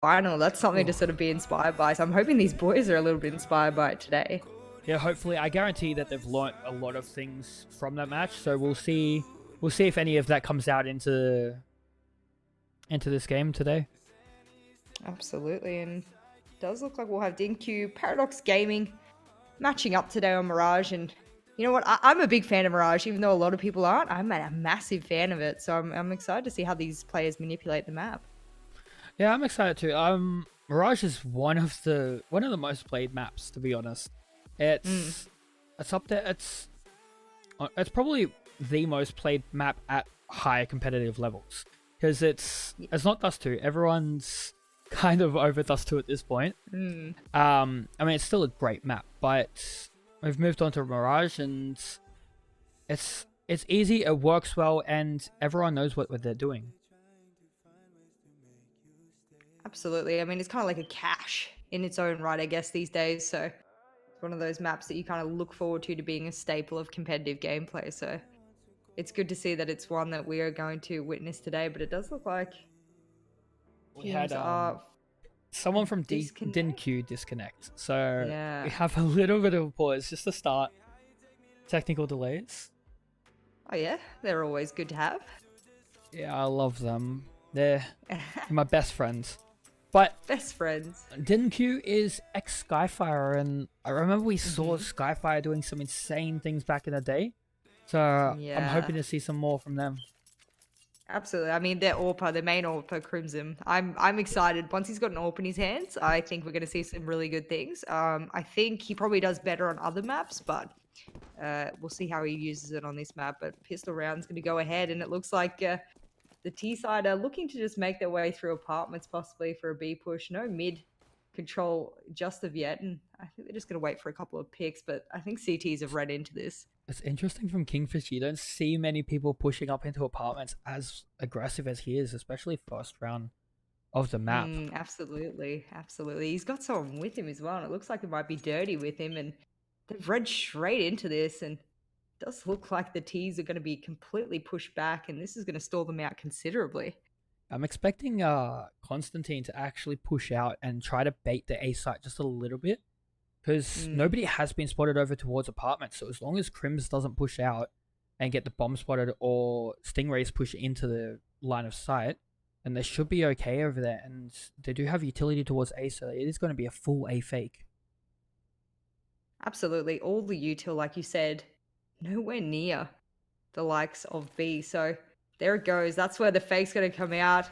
final. That's something to sort of be inspired by. So I'm hoping these boys are a little bit inspired by it today. Yeah, hopefully. I guarantee that they've learnt a lot of things from that match. So we'll see. We'll see if any of that comes out into this game today. Absolutely, and it does look like we'll have DINQ, Paradox Gaming matching up today on Mirage. And you know what? I'm a big fan of Mirage, even though a lot of people aren't. I'm a massive fan of it, so I'm excited to see how these players manipulate the map. Yeah, I'm excited too. Mirage is one of the most played maps, to be honest. It's up there. It's probably the most played map at higher competitive levels because it's not Dust 2. Everyone's kind of over Dust 2 at this point. I mean, it's still a great map, but we've moved on to Mirage, and it's easy. It works well, and everyone knows what they're doing. Absolutely. I mean, it's kind of like a cache in its own right, I guess, these days. So it's one of those maps that you kind of look forward to being a staple of competitive gameplay. So it's good to see that it's one that we are going to witness today. But it does look like we had someone from DINQ disconnect. So we have a little bit of a pause just to start. Technical delays. Oh yeah, they're always good to have. Yeah, I love them. They're my best friends. But best friends. DINQ is ex-Skyfire, and I remember we saw Skyfire doing some insane things back in the day. So I'm hoping to see some more from them. Absolutely. I mean, their AWPer, their main AWPer, Crimson. I'm excited. Once he's got an AWP in his hands, I think we're going to see some really good things. I think he probably does better on other maps, but we'll see how he uses it on this map. But pistol round's going to go ahead, and it looks like the T side are looking to just make their way through apartments, possibly for a B push. No mid control just of yet, and I think they're just going to wait for a couple of picks, but I think CTs have read into this. It's interesting from Kingfish. You don't see many people pushing up into apartments as aggressive as he is, especially first round of the map. Absolutely. He's got someone with him as well, and it looks like it might be Dirty with him, and they've read straight into this, and it does look like the T's are going to be completely pushed back, and this is going to stall them out considerably. I'm expecting Constantine to actually push out and try to bait the A site just a little bit, because nobody has been spotted over towards apartments. So as long as Crims doesn't push out and get the bomb spotted, or Stingrays push into the line of sight, and they should be okay over there. And they do have utility towards A, so it is going to be a full A fake. Absolutely. All the util, like you said, nowhere near the likes of B. So there it goes. That's where the fake's going to come out.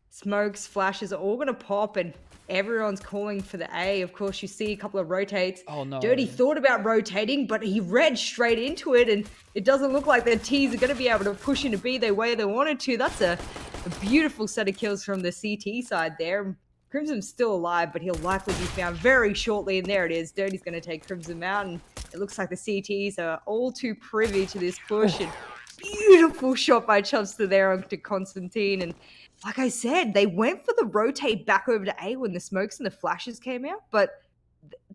Smokes, flashes are all going to pop, and everyone's calling for the A. Of course, you see a couple of rotates. Oh, no. Dirty thought about rotating, but he read straight into it, and it doesn't look like their T's are going to be able to push into B the way they wanted to. That's a beautiful set of kills from the CT side there. Crimson's still alive, but he'll likely be found very shortly, and there it is. Dirty's going to take Crimson out, and it looks like the CTs are all too privy to this push. And beautiful shot by Chubster there onto Constantine, and like I said, they went for the rotate back over to A when the smokes and the flashes came out, but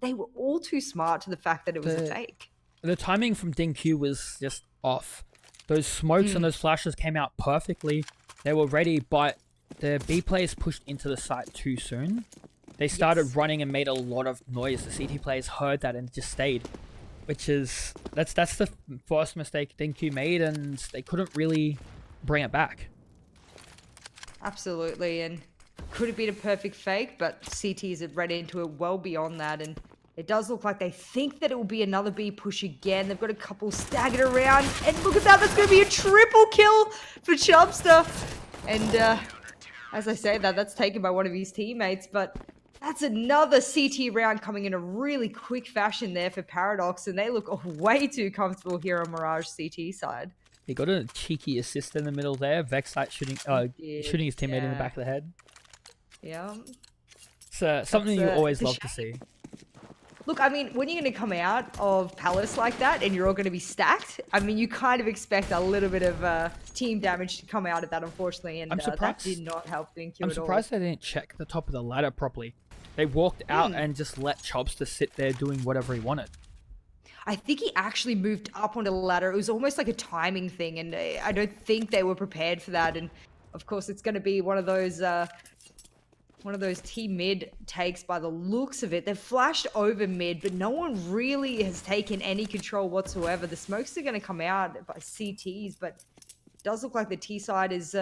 they were all too smart to the fact that it was a fake. The timing from DINQ was just off. Those smokes and those flashes came out perfectly. They were ready, but the B players pushed into the site too soon. They started running and made a lot of noise. The CT players heard that and just stayed, which is that's the first mistake DINQ made, and they couldn't really bring it back. Absolutely, and could have been a perfect fake, but CTs had read into it well beyond that, and it does look like they think that it will be another B push again. They've got a couple staggered around, and look at that, that's going to be a triple kill for Chubster. And as I say that's taken by one of his teammates, but that's another CT round coming in a really quick fashion there for Paradox, and they look way too comfortable here on Mirage CT side. He got a cheeky assist in the middle there. Vexite shooting his teammate in the back of the head. Yeah. So something you always love to see. Look, I mean, when you're going to come out of Palace like that and you're all going to be stacked, I mean, you kind of expect a little bit of team damage to come out of that, unfortunately, and that did not help DINQ at all. I'm surprised they didn't check the top of the ladder properly. They walked out and just let Chubster sit there doing whatever he wanted. I think he actually moved up onto the ladder. It was almost like a timing thing, and I don't think they were prepared for that. And of course, it's going to be one of those one of those T mid takes by the looks of it. They've flashed over mid, but no one really has taken any control whatsoever. The smokes are going to come out by CTs, but it does look like the T side is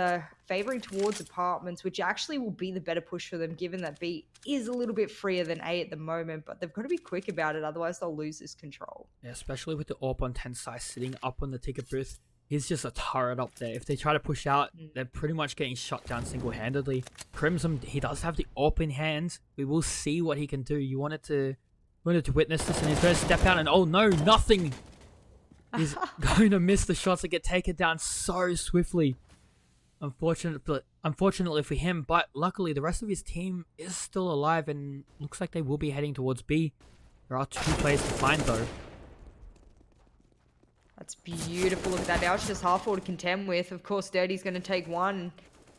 favoring towards apartments, which actually will be the better push for them, given that B is a little bit freer than A at the moment, but they've got to be quick about it, otherwise they'll lose this control. Yeah, especially with the AWP on 10 size sitting up on the ticket booth. He's just a turret up there. If they try to push out, they're pretty much getting shot down single-handedly. Crimson, he does have the AWP in hand. We will see what he can do. You wanted to witness this, and he's going to step out, and oh no, nothing! He's going to miss the shots that get taken down so swiftly. Unfortunately for him, but luckily the rest of his team is still alive, and looks like they will be heading towards B. There are 2 players to find though. That's beautiful. Look at that. Now it's just half to contend with. Of course, Dirty's going to take one.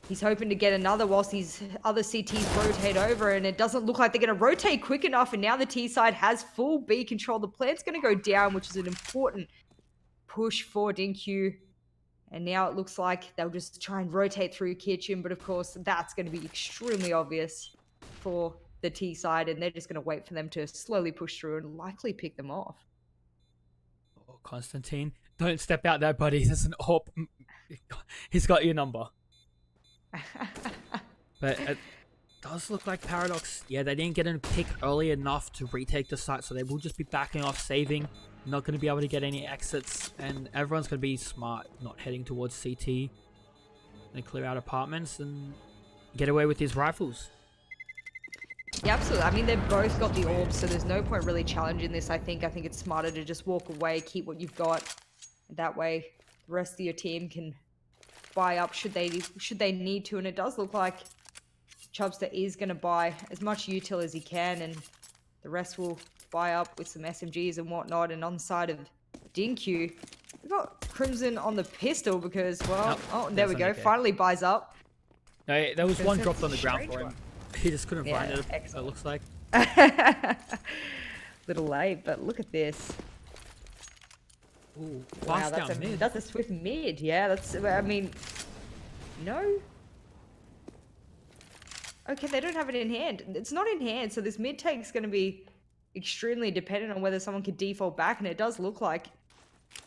He's hoping to get another whilst these other CTs rotate over, and it doesn't look like they're going to rotate quick enough, and now the T side has full B control. The plant's going to go down, which is an important push for DINQ. And now it looks like they'll just try and rotate through kitchen, but of course that's going to be extremely obvious for the T side, and they're just going to wait for them to slowly push through and likely pick them off. Oh, Constantine, don't step out there, buddy. There's an AWP. He's got your number. But it does look like Paradox, yeah, they didn't get a pick early enough to retake the site, so they will just be backing off, saving. Not going to be able to get any exits, and everyone's going to be smart, not heading towards CT. And clear out apartments and get away with these rifles. Yeah, absolutely. I mean, they've both got the orbs, so there's no point really challenging this, I think. I think it's smarter to just walk away, keep what you've got. That way, the rest of your team can buy up should they need to. And it does look like Chubster is going to buy as much util as he can, and the rest will buy up with some SMGs and whatnot. And on the side of DINQ, we've got Crimson on the pistol because, well, oh, there we go. Finally buys up. No, there was one dropped on the ground for him. He just couldn't find it, excellent. it looks like. Little late, but look at this. Ooh, Wow, that's a swift mid. Yeah, that's, I mean, no. Okay, they don't have it in hand. It's not in hand, so this mid take is going to be extremely dependent on whether someone could default back, and it does look like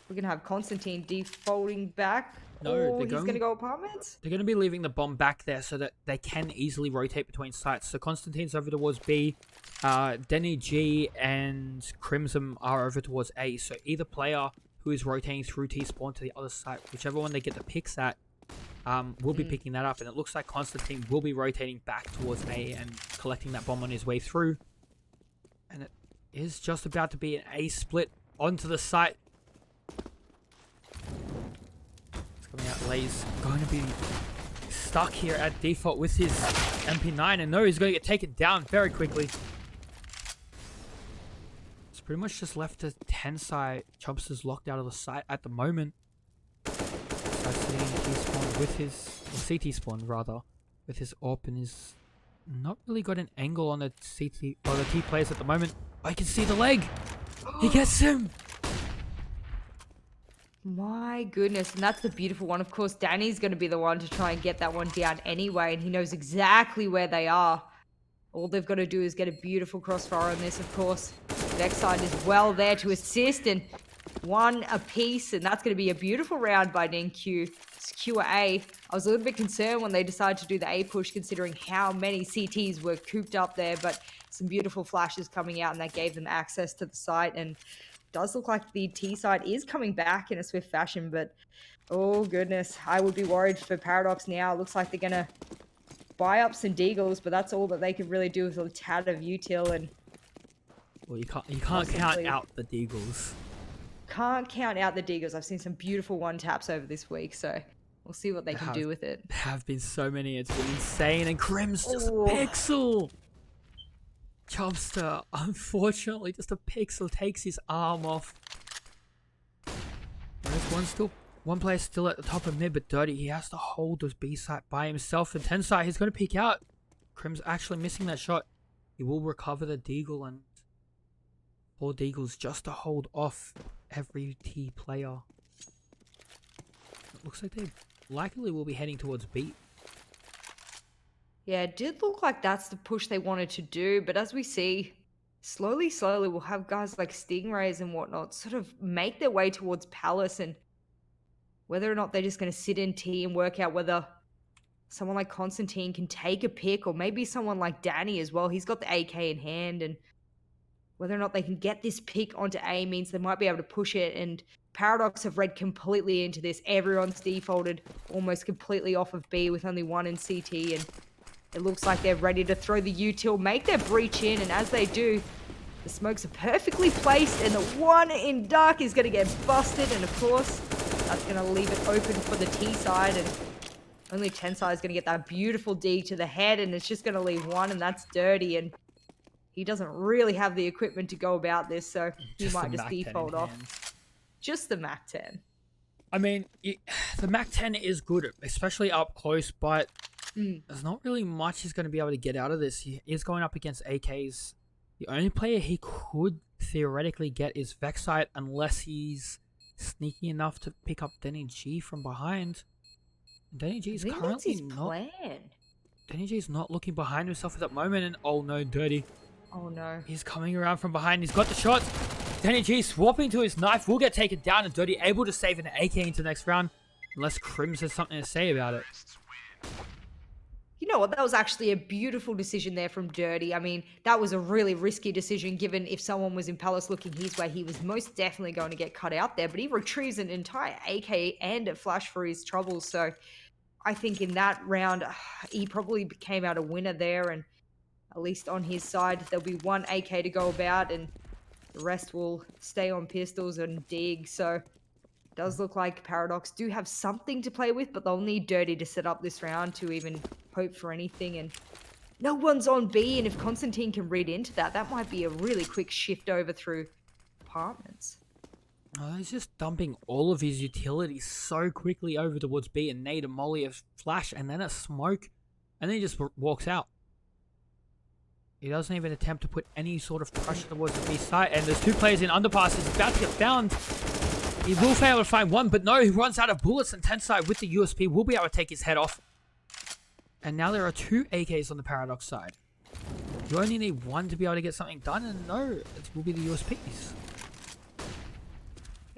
we're going to have Constantine defaulting back. No, he's going to go apartments? They're going to be leaving the bomb back there so that they can easily rotate between sites. So Constantine's over towards B, Denny G and Crimson are over towards A. So either player who is rotating through T-spawn to the other side, whichever one they get the picks at, will be picking that up. And it looks like Constantine will be rotating back towards A and collecting that bomb on his way through. And it is just about to be an A split onto the site. Coming out, Lay's going to be stuck here at default with his MP9, and no, he's going to get taken down very quickly. It's pretty much just left to 10 side. Chubster's locked out of the site at the moment. So sitting T-spawn with his, or CT spawn rather, with his AWP, and he's not really got an angle on the CT or the T players at the moment. I can see the leg. He gets him. My goodness, and that's the beautiful one. Of course, Danny's going to be the one to try and get that one down anyway, and he knows exactly where they are. All they've got to do is get a beautiful crossfire on this, of course. Vexide is well there to assist, and one apiece, and that's going to be a beautiful round by DINQ. Secure A. I was a little bit concerned when they decided to do the A push, considering how many CTs were cooped up there, but some beautiful flashes coming out, and that gave them access to the site, and does look like the T side is coming back in a swift fashion, but oh goodness, I would be worried for Paradox now. It looks like they're going to buy up some deagles, but that's all that they could really do with a tad of util. And well, you can't count out the deagles. Can't count out the deagles. I've seen some beautiful one taps over this week, so we'll see what they can do with it. There have been so many. It's been insane, and Crim's just a pixel. Chubster, unfortunately, just a pixel takes his arm off. There's one player still at the top of mid, but Dirty, he has to hold this B site by himself. And 10 site, he's going to peek out. Crim's actually missing that shot. He will recover the deagle, and 4 deagles just to hold off every T player. It looks like they likely will be heading towards B. Yeah, it did look like that's the push they wanted to do, but as we see, slowly, we'll have guys like Stingrays and whatnot sort of make their way towards Palace, and whether or not they're just going to sit in T and work out whether someone like Constantine can take a pick, or maybe someone like Danny as well. He's got the AK in hand, and whether or not they can get this pick onto A means they might be able to push it. And Paradox have read completely into this. Everyone's defaulted almost completely off of B with only one in CT, and it looks like they're ready to throw the util, make their breach in, and as they do, the smokes are perfectly placed, and the one in dark is going to get busted, and of course, that's going to leave it open for the T side, and only Tensai is going to get that beautiful D to the head, and it's just going to leave one, and that's Dirty, and he doesn't really have the equipment to go about this, so he might just default off. Just the Mac 10. I mean, the Mac 10 is good, especially up close, but there's not really much he's going to be able to get out of this. He is going up against AKs. The only player he could theoretically get is Vexite, unless he's sneaky enough to pick up DINQ from behind. DINQ is currently not. DINQ is not looking behind himself at that moment, and oh no, Dirty. Oh no. He's coming around from behind. He's got the shots. DINQ swapping to his knife will get taken down, and Dirty able to save an AK into the next round, unless Crims has something to say about it. You know what? That was actually a beautiful decision there from Dirty. I mean, that was a really risky decision, given if someone was in Palace looking his way, he was most definitely going to get cut out there. But he retrieves an entire AK and a flash for his troubles. So I think in that round, he probably came out a winner there. And at least on his side, there'll be one AK to go about, and the rest will stay on pistols and dig. So it does look like Paradox do have something to play with, but they'll need Dirty to set up this round to even hope for anything. And no one's on B, and if Constantine can read into that, that might be a really quick shift over through apartments. Oh, he's just dumping all of his utilities so quickly over towards B, and nade a molly, a flash, and then a smoke, and then he just walks out. He doesn't even attempt to put any sort of pressure towards the B side, and there's two players in underpass. He's about to get found. He will fail to find one, but no, he runs out of bullets, and Tensai with the USP will be able to take his head off. And now there are two AKs on the Paradox side. You only need one to be able to get something done, and no, it will be the USPs.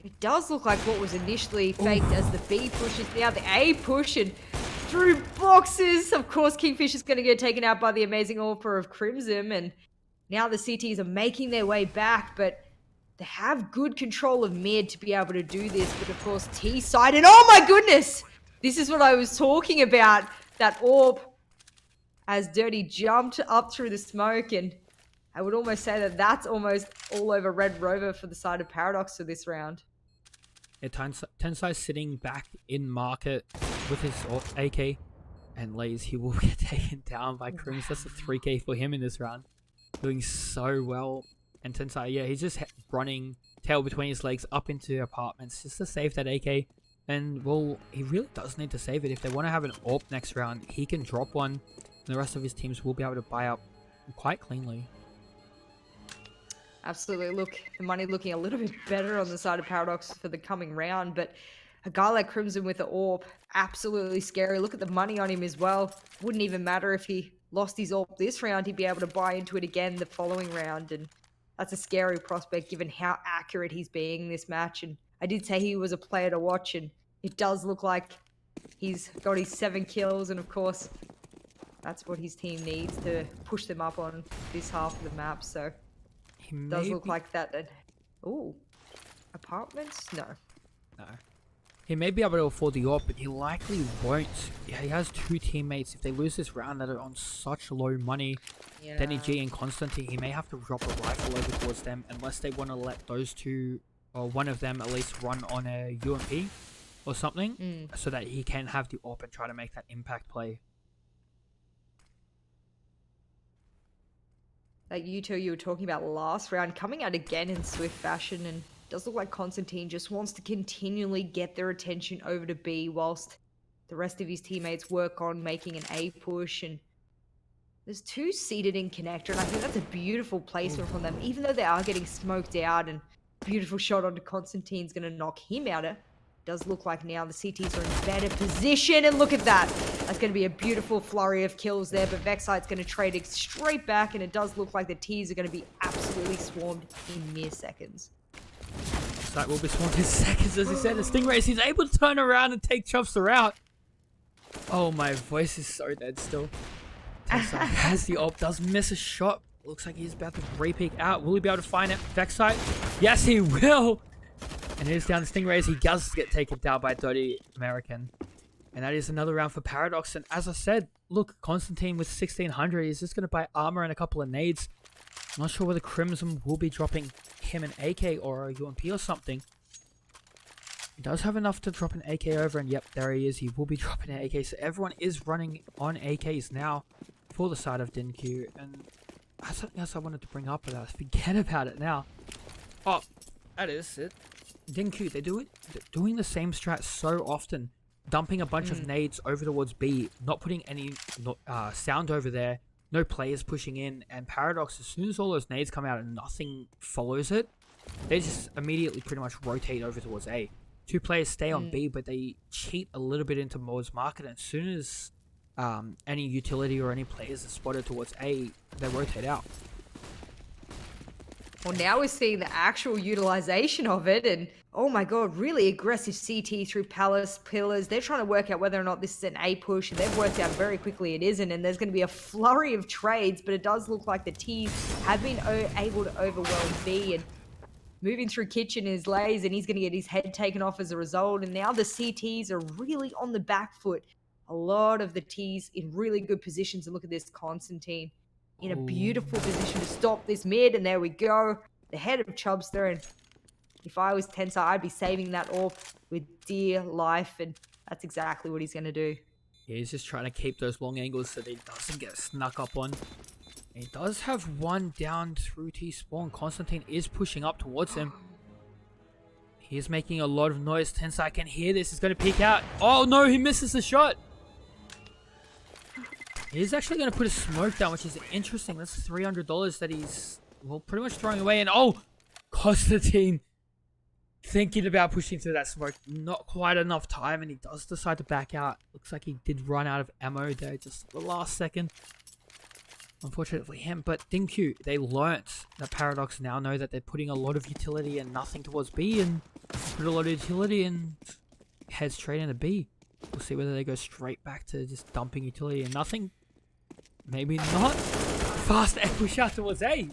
It does look like what was initially faked as the B push is now the A push, and through boxes. Of course, Kingfish is going to get taken out by the amazing Orpha of Crimson, and now the CTs are making their way back, but they have good control of mid to be able to do this. But of course, T side, and oh my goodness, this is what I was talking about. That AWP as Dirty jumped up through the smoke, and I would almost say that that's almost all over Red Rover for the side of Paradox for this round. Yeah, Tensai sitting back in market with his AK, and Lays, he will get taken down by Crims. That's a 3K for him in this round. Doing so well. And Tensai, yeah, he's just running tail between his legs up into apartments just to save that AK. And, well, he really does need to save it. If they want to have an AWP next round, he can drop one, and the rest of his teams will be able to buy up quite cleanly. Absolutely. Look, the money looking a little bit better on the side of Paradox for the coming round, but a guy like Crimson with the AWP, absolutely scary. Look at the money on him as well. Wouldn't even matter if he lost his AWP this round, he'd be able to buy into it again the following round, and that's a scary prospect given how accurate he's being this match. And I did say he was a player to watch, and it does look like he's got his 7 kills, and of course, that's what his team needs to push them up on this half of the map, so it does look like that. Ooh, apartments? No. No. He may be able to afford the AWP, but he likely won't. Yeah, he has 2 teammates. If they lose this round that are on such low money, DINQ and Constantine, he may have to drop a rifle over towards them unless they want to let those two, or one of them at least, run on a UMP or something, so that he can have the AWP and try to make that impact play. That U2 you were talking about last round, coming out again in swift fashion, and does look like Constantine just wants to continually get their attention over to B whilst the rest of his teammates work on making an A push. And there's 2 seated in connector, and I think that's a beautiful placement from them, even though they are getting smoked out, and beautiful shot onto Constantine's going to knock him out. It does look like now the CTs are in better position, and look at that. That's going to be a beautiful flurry of kills there, but Vexite's going to trade it straight back, and it does look like the T's are going to be absolutely swarmed in mere seconds. That will be swarmed in seconds, as he said. The Stingrays, he's able to turn around and take Chopster out. Oh, my voice is so dead still. Tensai has the ult, does miss a shot. Looks like he's about to re-peek out. Will he be able to find it? Vexite? Yes, he will. And it is down to Stingrays. He does get taken down by Dirty American. And that is another round for Paradox. And as I said, look, Constantine with 1600. He's just going to buy armor and a couple of nades. Not sure whether Crimson will be dropping him an AK or a UMP or something. He does have enough to drop an AK over, and yep, there he is. He will be dropping an AK. So everyone is running on AKs now for the side of DINQ. And that's something else I wanted to bring up, but I forget about it now. Oh, that is it. DINQ, they're doing the same strat so often. Dumping a bunch of nades over towards B, not putting any sound over there. No players pushing in, and Paradox, as soon as all those nades come out and nothing follows it, they just immediately pretty much rotate over towards A. 2 players stay on B, but they cheat a little bit into Mo's market, and as soon as any utility or any players are spotted towards A, they rotate out. Well, now we're seeing the actual utilization of it, and oh my god, really aggressive CT through Palace Pillars. They're trying to work out whether or not this is an A push, and they've worked out very quickly it isn't, and there's going to be a flurry of trades, but it does look like the T's have been able to overwhelm B, and moving through Kitchen is Lays, and he's going to get his head taken off as a result, and now the CTs are really on the back foot. A lot of the T's in really good positions, and look at this, Constantine in a beautiful position to stop this mid, and there we go. The head of Chubster, and if I was Tensai, I'd be saving that orb with dear life, and that's exactly what he's going to do. Yeah, he's just trying to keep those long angles so that he doesn't get snuck up on. He does have one down through T-spawn. Constantine is pushing up towards him. He is making a lot of noise. Tensai can hear this. He's going to peek out. Oh no, he misses the shot. He's actually going to put a smoke down, which is interesting. That's $300 that he's, well, pretty much throwing away. And oh, Constantine thinking about pushing through that smoke. Not quite enough time, and he does decide to back out. Looks like he did run out of ammo there just the last second. Unfortunate for him, but DINQ, they learnt that Paradox now know that they're putting a lot of utility and nothing towards B, and put a lot of utility and head straight into B. We'll see whether they go straight back to just dumping utility and nothing. Maybe not. Fast push out towards A.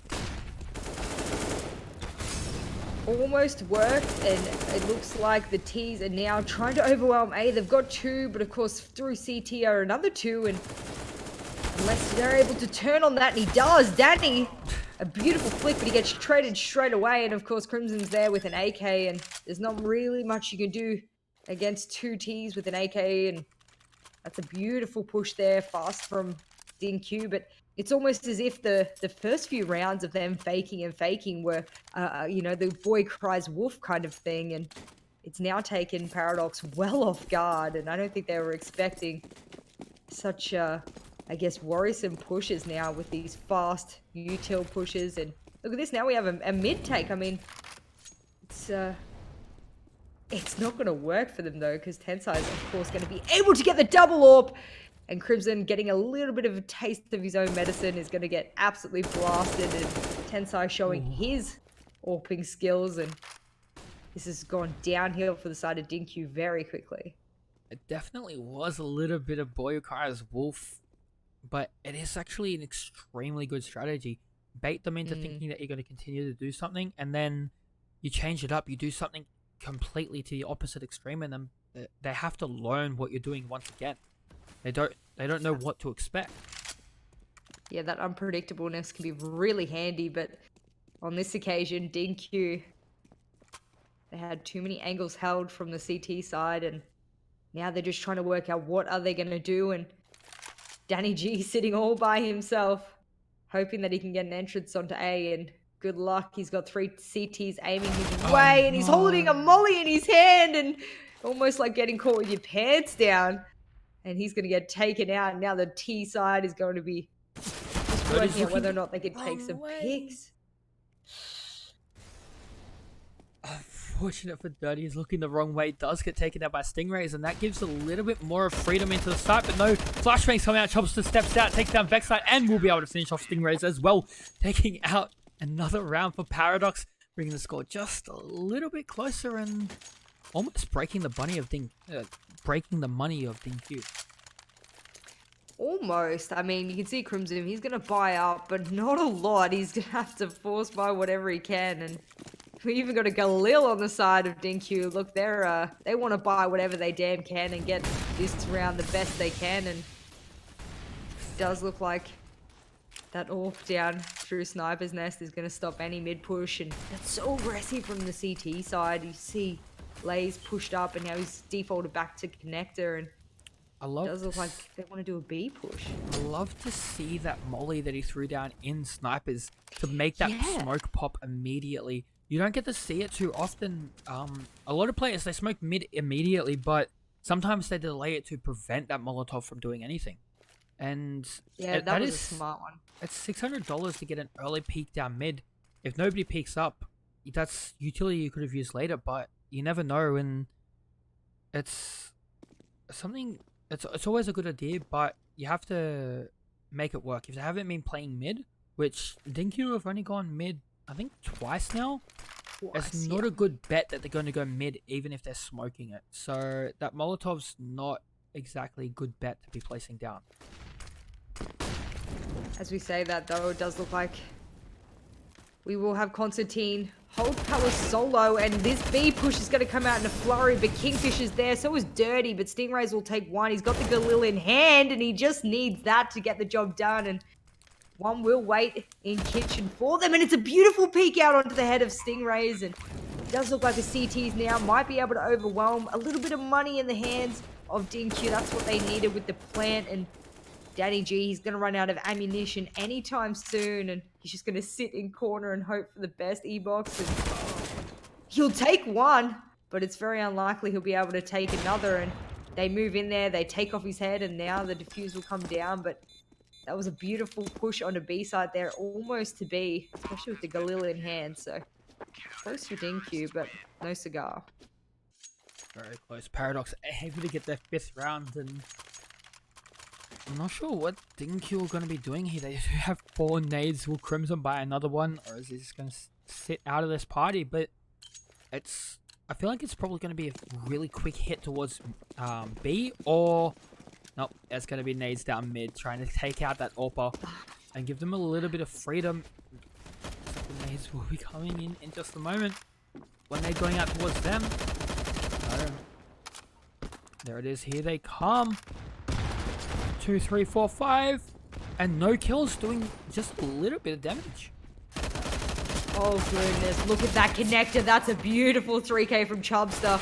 Almost worked, and it looks like the T's are now trying to overwhelm A. They've got 2, but of course through CT are another 2, and unless they're able to turn on that, and he does. Danny, a beautiful flick, but he gets traded straight away, and of course Crimson's there with an AK, and there's not really much you can do against 2 T's with an AK, and that's a beautiful push there, fast from DINQ, but it's almost as if the first few rounds of them faking and faking were, you know, the boy cries wolf kind of thing, and it's now taken Paradox well off guard, and I don't think they were expecting such, I guess, worrisome pushes now with these fast util pushes, and look at this, now we have a mid take. I mean, it's not going to work for them though, because Tensai is of course going to be able to get the double AWP, and Crimson, getting a little bit of a taste of his own medicine, is going to get absolutely blasted, and Tensai showing his AWPing skills, and this has gone downhill for the side of DINQ very quickly. It definitely was a little bit of Boyokara's wolf, but it is actually an extremely good strategy. Bait them into thinking that you're going to continue to do something, and then you change it up, you do something completely to the opposite extreme, and then they have to learn what you're doing once again. They don't know what to expect. Yeah, that unpredictableness can be really handy, but on this occasion, DINQ, they had too many angles held from the CT side, and now they're just trying to work out what are they going to do, and Danny G sitting all by himself, hoping that he can get an entrance onto A, and good luck. He's got 3 CTs aiming his way, and he's holding a molly in his hand, and almost like getting caught with your pants down. And he's going to get taken out. And now the T side is going to be just working out whether or not they can take some picks. unfortunate for Dirty. He's looking the wrong way. Does get taken out by Stingrays, and that gives a little bit more of freedom into the site. But no, Flashbangs coming out. Chopster steps out, takes down Vexite, and will be able to finish off Stingrays as well. Taking out another round for Paradox, bringing the score just a little bit closer and almost breaking the money of DINQ. Almost. I mean, you can see Crimson. He's going to buy up, but not a lot. He's going to have to force buy whatever he can. And we even got a Galil on the side of DINQ. Look, they want to buy whatever they damn can and get this round the best they can. And it does look like that AWP down through Sniper's Nest is going to stop any mid push. And that's so aggressive from the CT side. You see Lay's pushed up, and now he's defaulted back to Connector. And it does look like they want to do a B push. I love to see that molly that he threw down in Snipers to make that smoke pop immediately. You don't get to see it too often. A lot of players, they smoke mid immediately, but sometimes they delay it to prevent that Molotov from doing anything. And yeah, that was a smart one. It's $600 to get an early peek down mid. If nobody peeks up, that's utility you could have used later, but you never know. And it's something... It's always a good idea, but you have to make it work. If they haven't been playing mid, which DINQ have only gone mid, I think twice now, it's not a good bet that they're going to go mid even if they're smoking it. So that Molotov's not exactly a good bet to be placing down. As we say that though, it does look like we will have Constantine hold power solo, and this B push is going to come out in a flurry, but Kingfish is there, so is Dirty, but Stingrays will take one. He's got the Galil in hand, and he just needs that to get the job done, and one will wait in kitchen for them, and it's a beautiful peek out onto the head of Stingrays, and it does look like the CTs now might be able to overwhelm. A little bit of money in the hands of DINQ, that's what they needed with the plant, and Danny G, he's going to run out of ammunition anytime soon, and he's just going to sit in corner and hope for the best E-box. And he'll take one, but it's very unlikely he'll be able to take another. And they move in there, they take off his head, and now the defuse will come down. But that was a beautiful push on the B side there, almost to B, especially with the Galil in hand. So close for DINQ, but no cigar. Very close. Paradox able to get their 5th round, and I'm not sure what DINQ are going to be doing here. They do have 4 nades. Will Crimson buy another one, or is he just going to sit out of this party? But I feel like it's probably going to be a really quick hit towards B, or nope, it's going to be nades down mid, trying to take out that AWPer and give them a little bit of freedom. The nades will be coming in just a moment. One nade going out towards them. There it is. Here they come. 2, 3, 4, 5, and no kills, doing just a little bit of damage. Oh goodness, look at that connector. That's a beautiful 3k from Chubster.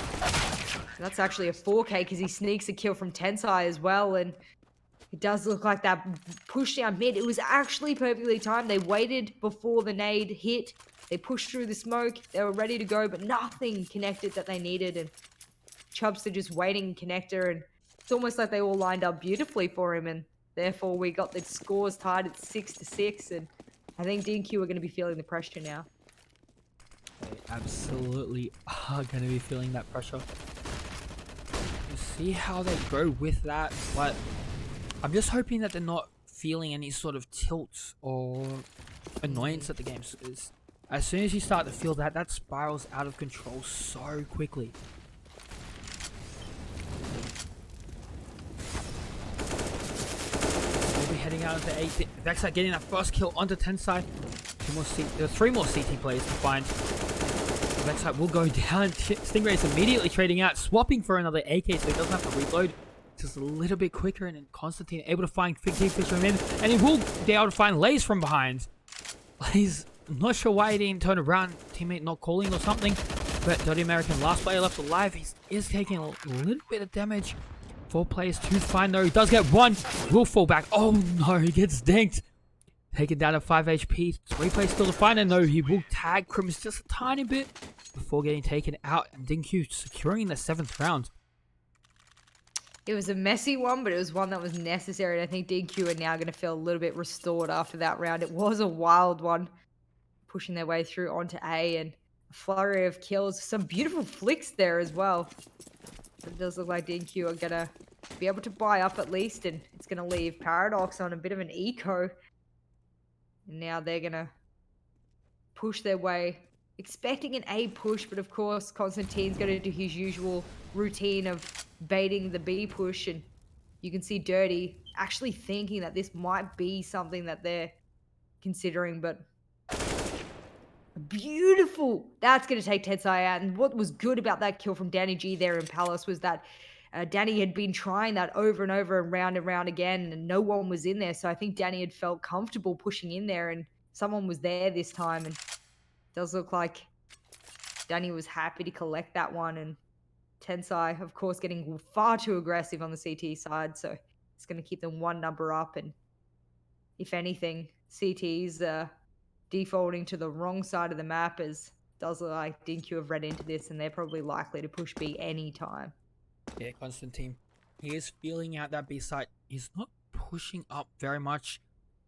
That's actually a 4k because he sneaks a kill from Tensai as well, and it does look like that push down mid. It was actually perfectly timed. They waited before the nade hit. They pushed through the smoke. They were ready to go, but nothing connected that they needed, and Chubster just waiting connector, and it's almost like they all lined up beautifully for him, and therefore we got the scores tied at 6-6, and I think DINQ are going to be feeling the pressure now. They absolutely are going to be feeling that pressure. We'll see how they go with that, but I'm just hoping that they're not feeling any sort of tilt or annoyance at the games, because as soon as you start to feel that, that spirals out of control so quickly. Heading out into 8. Vexite getting that first kill onto Tensai. 3 more CT players to find. Vexite will go down. Stingray's immediately trading out, swapping for another AK so he doesn't have to reload. Just a little bit quicker, and then Constantine able to find Kingfish from in, and he will be able to find Lays from behind. Lays, I'm not sure why he didn't turn around, teammate not calling or something, but Dirty American, last player left alive. He is taking a little bit of damage. 4 players to find though. He does get 1. Will fall back. Oh no, he gets dinked. Taken down to 5 HP. 3 players still to find, and no, he will tag Crims just a tiny bit before getting taken out, and DINQ securing the 7th round. It was a messy one, but it was one that was necessary, and I think DINQ are now going to feel a little bit restored after that round. It was a wild one, pushing their way through onto A, and a flurry of kills. Some beautiful flicks there as well. It does look like DINQ are going to be able to buy up at least, and it's going to leave Paradox on a bit of an eco. And now they're going to push their way, expecting an A push, but of course Constantine's going to do his usual routine of baiting the B push, and you can see Dirty actually thinking that this might be something that they're considering, but beautiful. That's going to take Tensai out. And what was good about that kill from Danny G there in Palace was that Danny had been trying that over and over and round again, and no one was in there. So I think Danny had felt comfortable pushing in there, and someone was there this time. And it does look like Danny was happy to collect that one. And Tensai, of course, getting far too aggressive on the CT side. So it's going to keep them one number up. And if anything, CT's defaulting to the wrong side of the map, as does look like DINQ have read into this, and they're probably likely to push B anytime. Yeah, Constantine. He is feeling out that B side. He's not pushing up very much.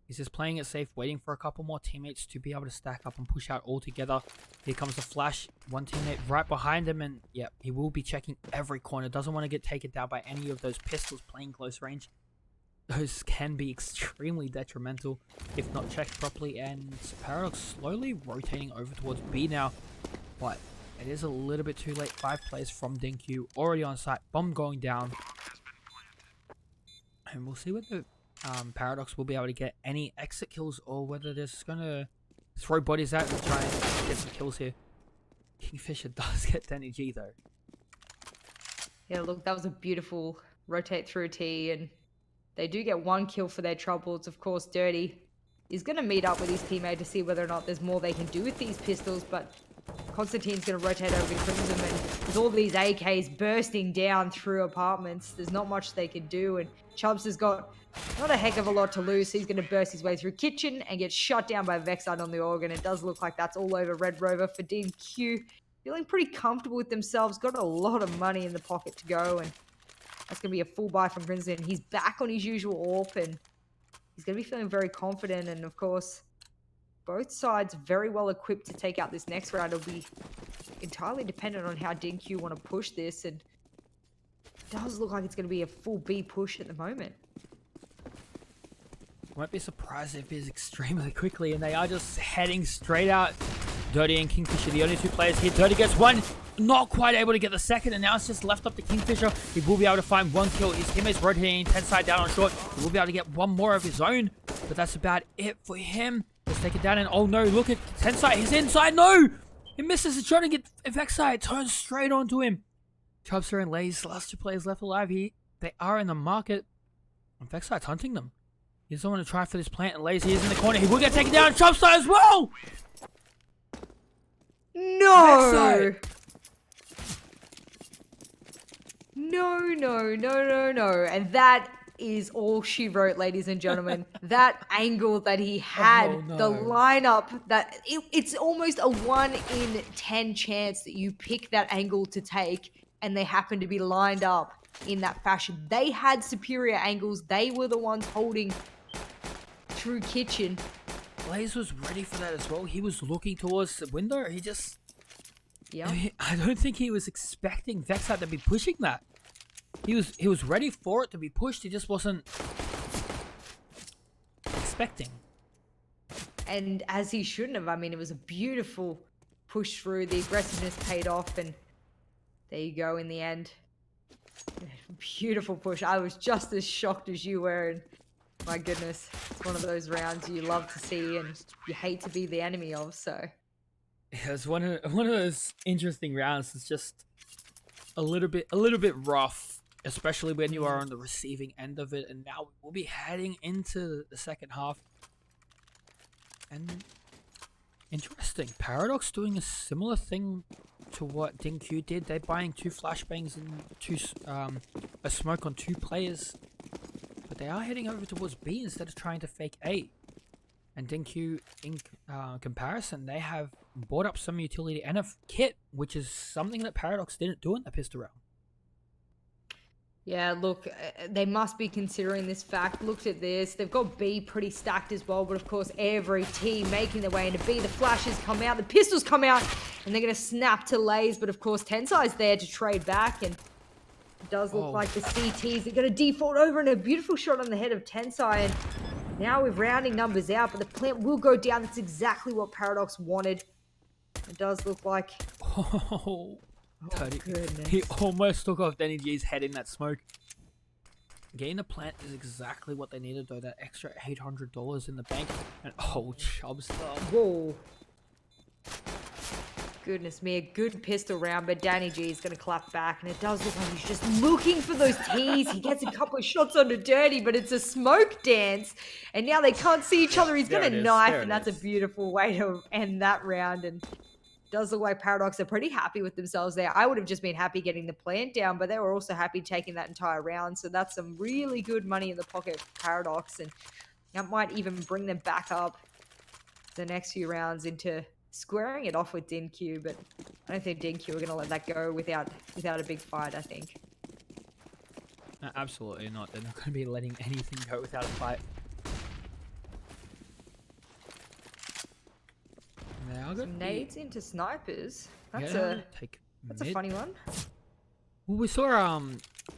He's just playing it safe, waiting for a couple more teammates to be able to stack up and push out all together. Here comes the flash. One teammate right behind him, and yeah, he will be checking every corner. Doesn't want to get taken down by any of those pistols playing close range. Those can be extremely detrimental if not checked properly, and Paradox slowly rotating over towards B now, but it is a little bit too late. 5 players from DINQ already on site, bomb going down, and we'll see whether Paradox will be able to get any exit kills or whether they're just gonna throw bodies out and try and get some kills here. Kingfisher does get Danny G though. Yeah, look, that was a beautiful rotate through T, and they do get 1 kill for their troubles. Of course, Dirty is going to meet up with his teammate to see whether or not there's more they can do with these pistols, but Constantine's going to rotate over to Crimson, and with all these AKs bursting down through apartments, there's not much they can do, and Chubbs has got not a heck of a lot to lose, so he's going to burst his way through Kitchen and get shot down by Vexite on the organ. It does look like that's all over Red Rover for DINQ. Feeling pretty comfortable with themselves, got a lot of money in the pocket to go, and that's going to be a full buy from Crimson. He's back on his usual AWP, and he's going to be feeling very confident. And of course, both sides very well equipped to take out this next round. It'll be entirely dependent on how DINQ want to push this, and it does look like it's going to be a full B push at the moment. Won't be surprised if it is extremely quickly, and they are just heading straight out. Dirty and Kingfisher, the only 2 players here. Dirty gets 1, not quite able to get the second, and now it's just left up to Kingfisher. He will be able to find 1 kill. His teammates rotating Tensai down on short. He will be able to get 1 more of his own, but that's about it for him. Let's take it down, and oh no, look at Tensai. He's inside. No! He misses the shot and get Vexite. Turns straight onto him. Chubster and Lays, last 2 players left alive here. They are in the market, and Vexite's hunting them. He doesn't want to try for this plant, and Lazy is in the corner. He will get taken down. Chubster as well! No! No. And that is all she wrote, ladies and gentlemen. That angle that he had, the lineup, that it's almost a 1 in 10 chance that you pick that angle to take, and they happen to be lined up in that fashion. They had superior angles. They were the ones holding through Kitchen. Blaze was ready for that as well. He was looking towards the window. He just... Yeah. I don't think he was expecting Vexite to be pushing that. He was ready for it to be pushed. He just wasn't expecting. And as he shouldn't have. I mean, it was a beautiful push through. The aggressiveness paid off, and there you go in the end. Beautiful push. I was just as shocked as you were, and my goodness, it's one of those rounds you love to see and you hate to be the enemy of. So it was one of those interesting rounds. It's just a little bit rough, especially when you are on the receiving end of it. And now we'll be heading into the second half. And interesting, Paradox doing a similar thing to what DINQ did. They're buying 2 flashbangs and a smoke on 2 players. But they are heading over towards B instead of trying to fake A. And DINQ, in comparison, they have bought up some utility and a kit, which is something that Paradox didn't do in the pistol round. Yeah, look, they must be considering this fact. Looked at this. They've got B pretty stacked as well, but of course, every team making their way into B. The flashes come out, the pistols come out, and they're going to snap to Lays, but of course, Tensai's there to trade back, and it does look like the CTs are going to default over, and a beautiful shot on the head of Tensai, and now we're rounding numbers out, but the plant will go down. That's exactly what Paradox wanted. It does look like... Oh, goodness. he almost took off Danny G's head in that smoke. Getting the plant is exactly what they needed though. That extra $800 in the bank. And oh, Chubbs. Whoa. Goodness me, a good pistol round, but Danny G is going to clap back, and it does look like he's just looking for those T's. He gets a couple of shots onto Dirty, but it's a smoke dance, and now they can't see each other. He's going to knife, and that's a beautiful way to end that round, and does look like Paradox are pretty happy with themselves there. I would have just been happy getting the plant down, but they were also happy taking that entire round. So that's some really good money in the pocket for Paradox, and that might even bring them back up the next few rounds into squaring it off with DINQ. But I don't think DINQ are going to let that go without a big fight, I think. No, absolutely not. They're not going to be letting anything go without a fight. Now some nades into snipers. That's a funny one. Well, we saw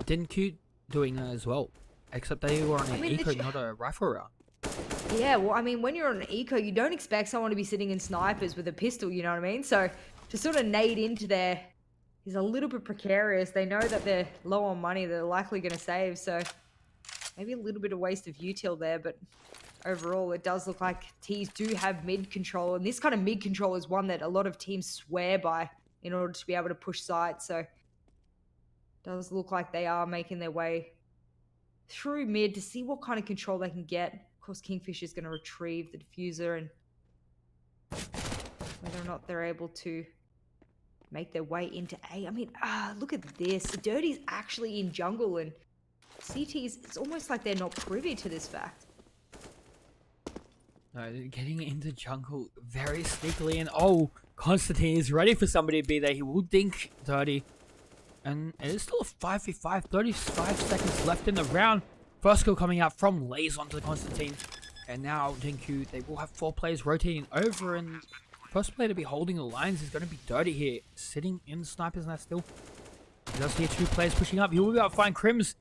DINQ doing that as well, except they were on an eco, not a rifle round. Yeah, well, I mean, when you're on an eco, you don't expect someone to be sitting in snipers with a pistol, you know what I mean? So to sort of nade into there is a little bit precarious. They know that they're low on money, they're likely going to save, so maybe a little bit of waste of util there, but overall, it does look like T's do have mid control, and this kind of mid control is one that a lot of teams swear by in order to be able to push sites. So it does look like they are making their way through mid to see what kind of control they can get. Of course, Kingfish is going to retrieve the diffuser, and whether or not they're able to make their way into A. I mean, look at this. Dirty's actually in jungle, and CT's, it's almost like they're not privy to this fact. No, getting into jungle very sneakily, and oh, Constantine is ready for somebody to be there. He will dink Dirty, and it is still a 5v5, 35 seconds left in the round. First kill coming out from Lays onto Constantine, and now DINQ, they will have 4 players rotating over, and first player to be holding the lines is going to be Dirty here, sitting in the sniper's nest still. He does hear 2 players pushing up. He will be able to find Crims.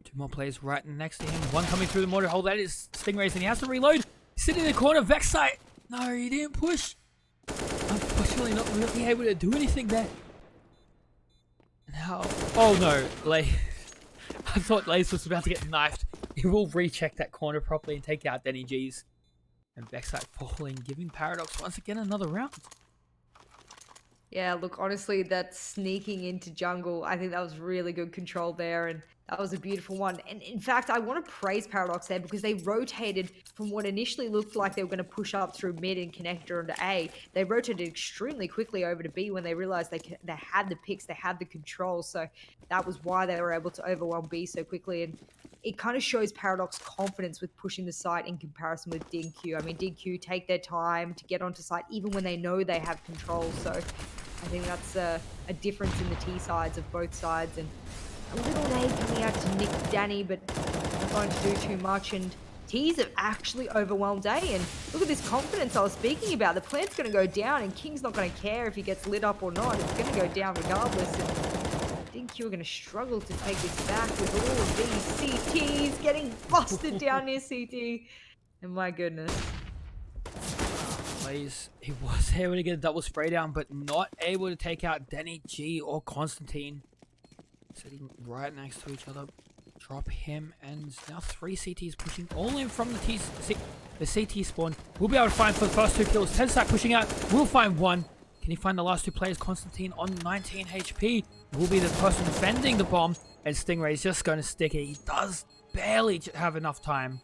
2 more players right next to him. One coming through the mortar hole. That is Stingrays, and he has to reload. He's sitting in the corner. Vexite. No, he didn't push. Unfortunately, not really able to do anything there. Now, oh no, Lace. I thought Lace was about to get knifed. He will recheck that corner properly and take out Denny G's. And Vexite falling, giving Paradox once again another round. Yeah, look, honestly, that sneaking into jungle, I think that was really good control there, and that was a beautiful one. And in fact, I want to praise Paradox there because they rotated from what initially looked like they were going to push up through mid and connector into A. They rotated extremely quickly over to B when they realized they had the picks, they had the control. So that was why they were able to overwhelm B so quickly. And it kind of shows Paradox confidence with pushing the site in comparison with DINQ. I mean, DINQ take their time to get onto site even when they know they have control. So I think that's a difference in the T sides of both sides. And a little nade coming out to Nick Danny, but not going to do too much. And T's have actually overwhelmed A. And look at this confidence I was speaking about. The plant's going to go down, and King's not going to care if he gets lit up or not. It's going to go down regardless. And I think you're going to struggle to take this back with all of these CTs getting busted down near CT. And my goodness. He was able to get a double spray down, but not able to take out Denny G or Constantine. Sitting right next to each other. Drop him, and now 3 CTs pushing all in from the CT spawn. We'll be able to find for the first 2 kills. Tensai pushing out. We'll find 1. Can he find the last 2 players? Constantine on 19 HP. Will be the person defending the bomb, and Stingray's just going to stick it. He does barely have enough time.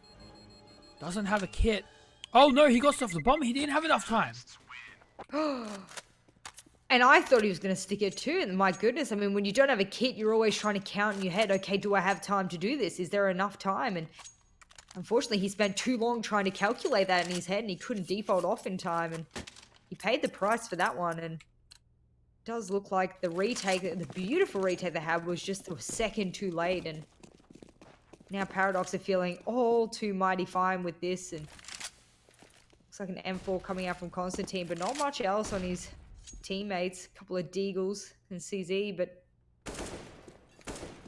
Doesn't have a kit. Oh no, he got off the bomb. He didn't have enough time. And I thought he was going to stick it too. And my goodness, I mean, when you don't have a kit, you're always trying to count in your head, okay, do I have time to do this? Is there enough time? And unfortunately, he spent too long trying to calculate that in his head, and he couldn't default off in time. And he paid the price for that one. And does look like the retake, the beautiful retake they had, was just a second too late, and now Paradox are feeling all too mighty fine with this, and looks like an M4 coming out from Constantine, but not much else on his teammates. A couple of Deagles and CZ, but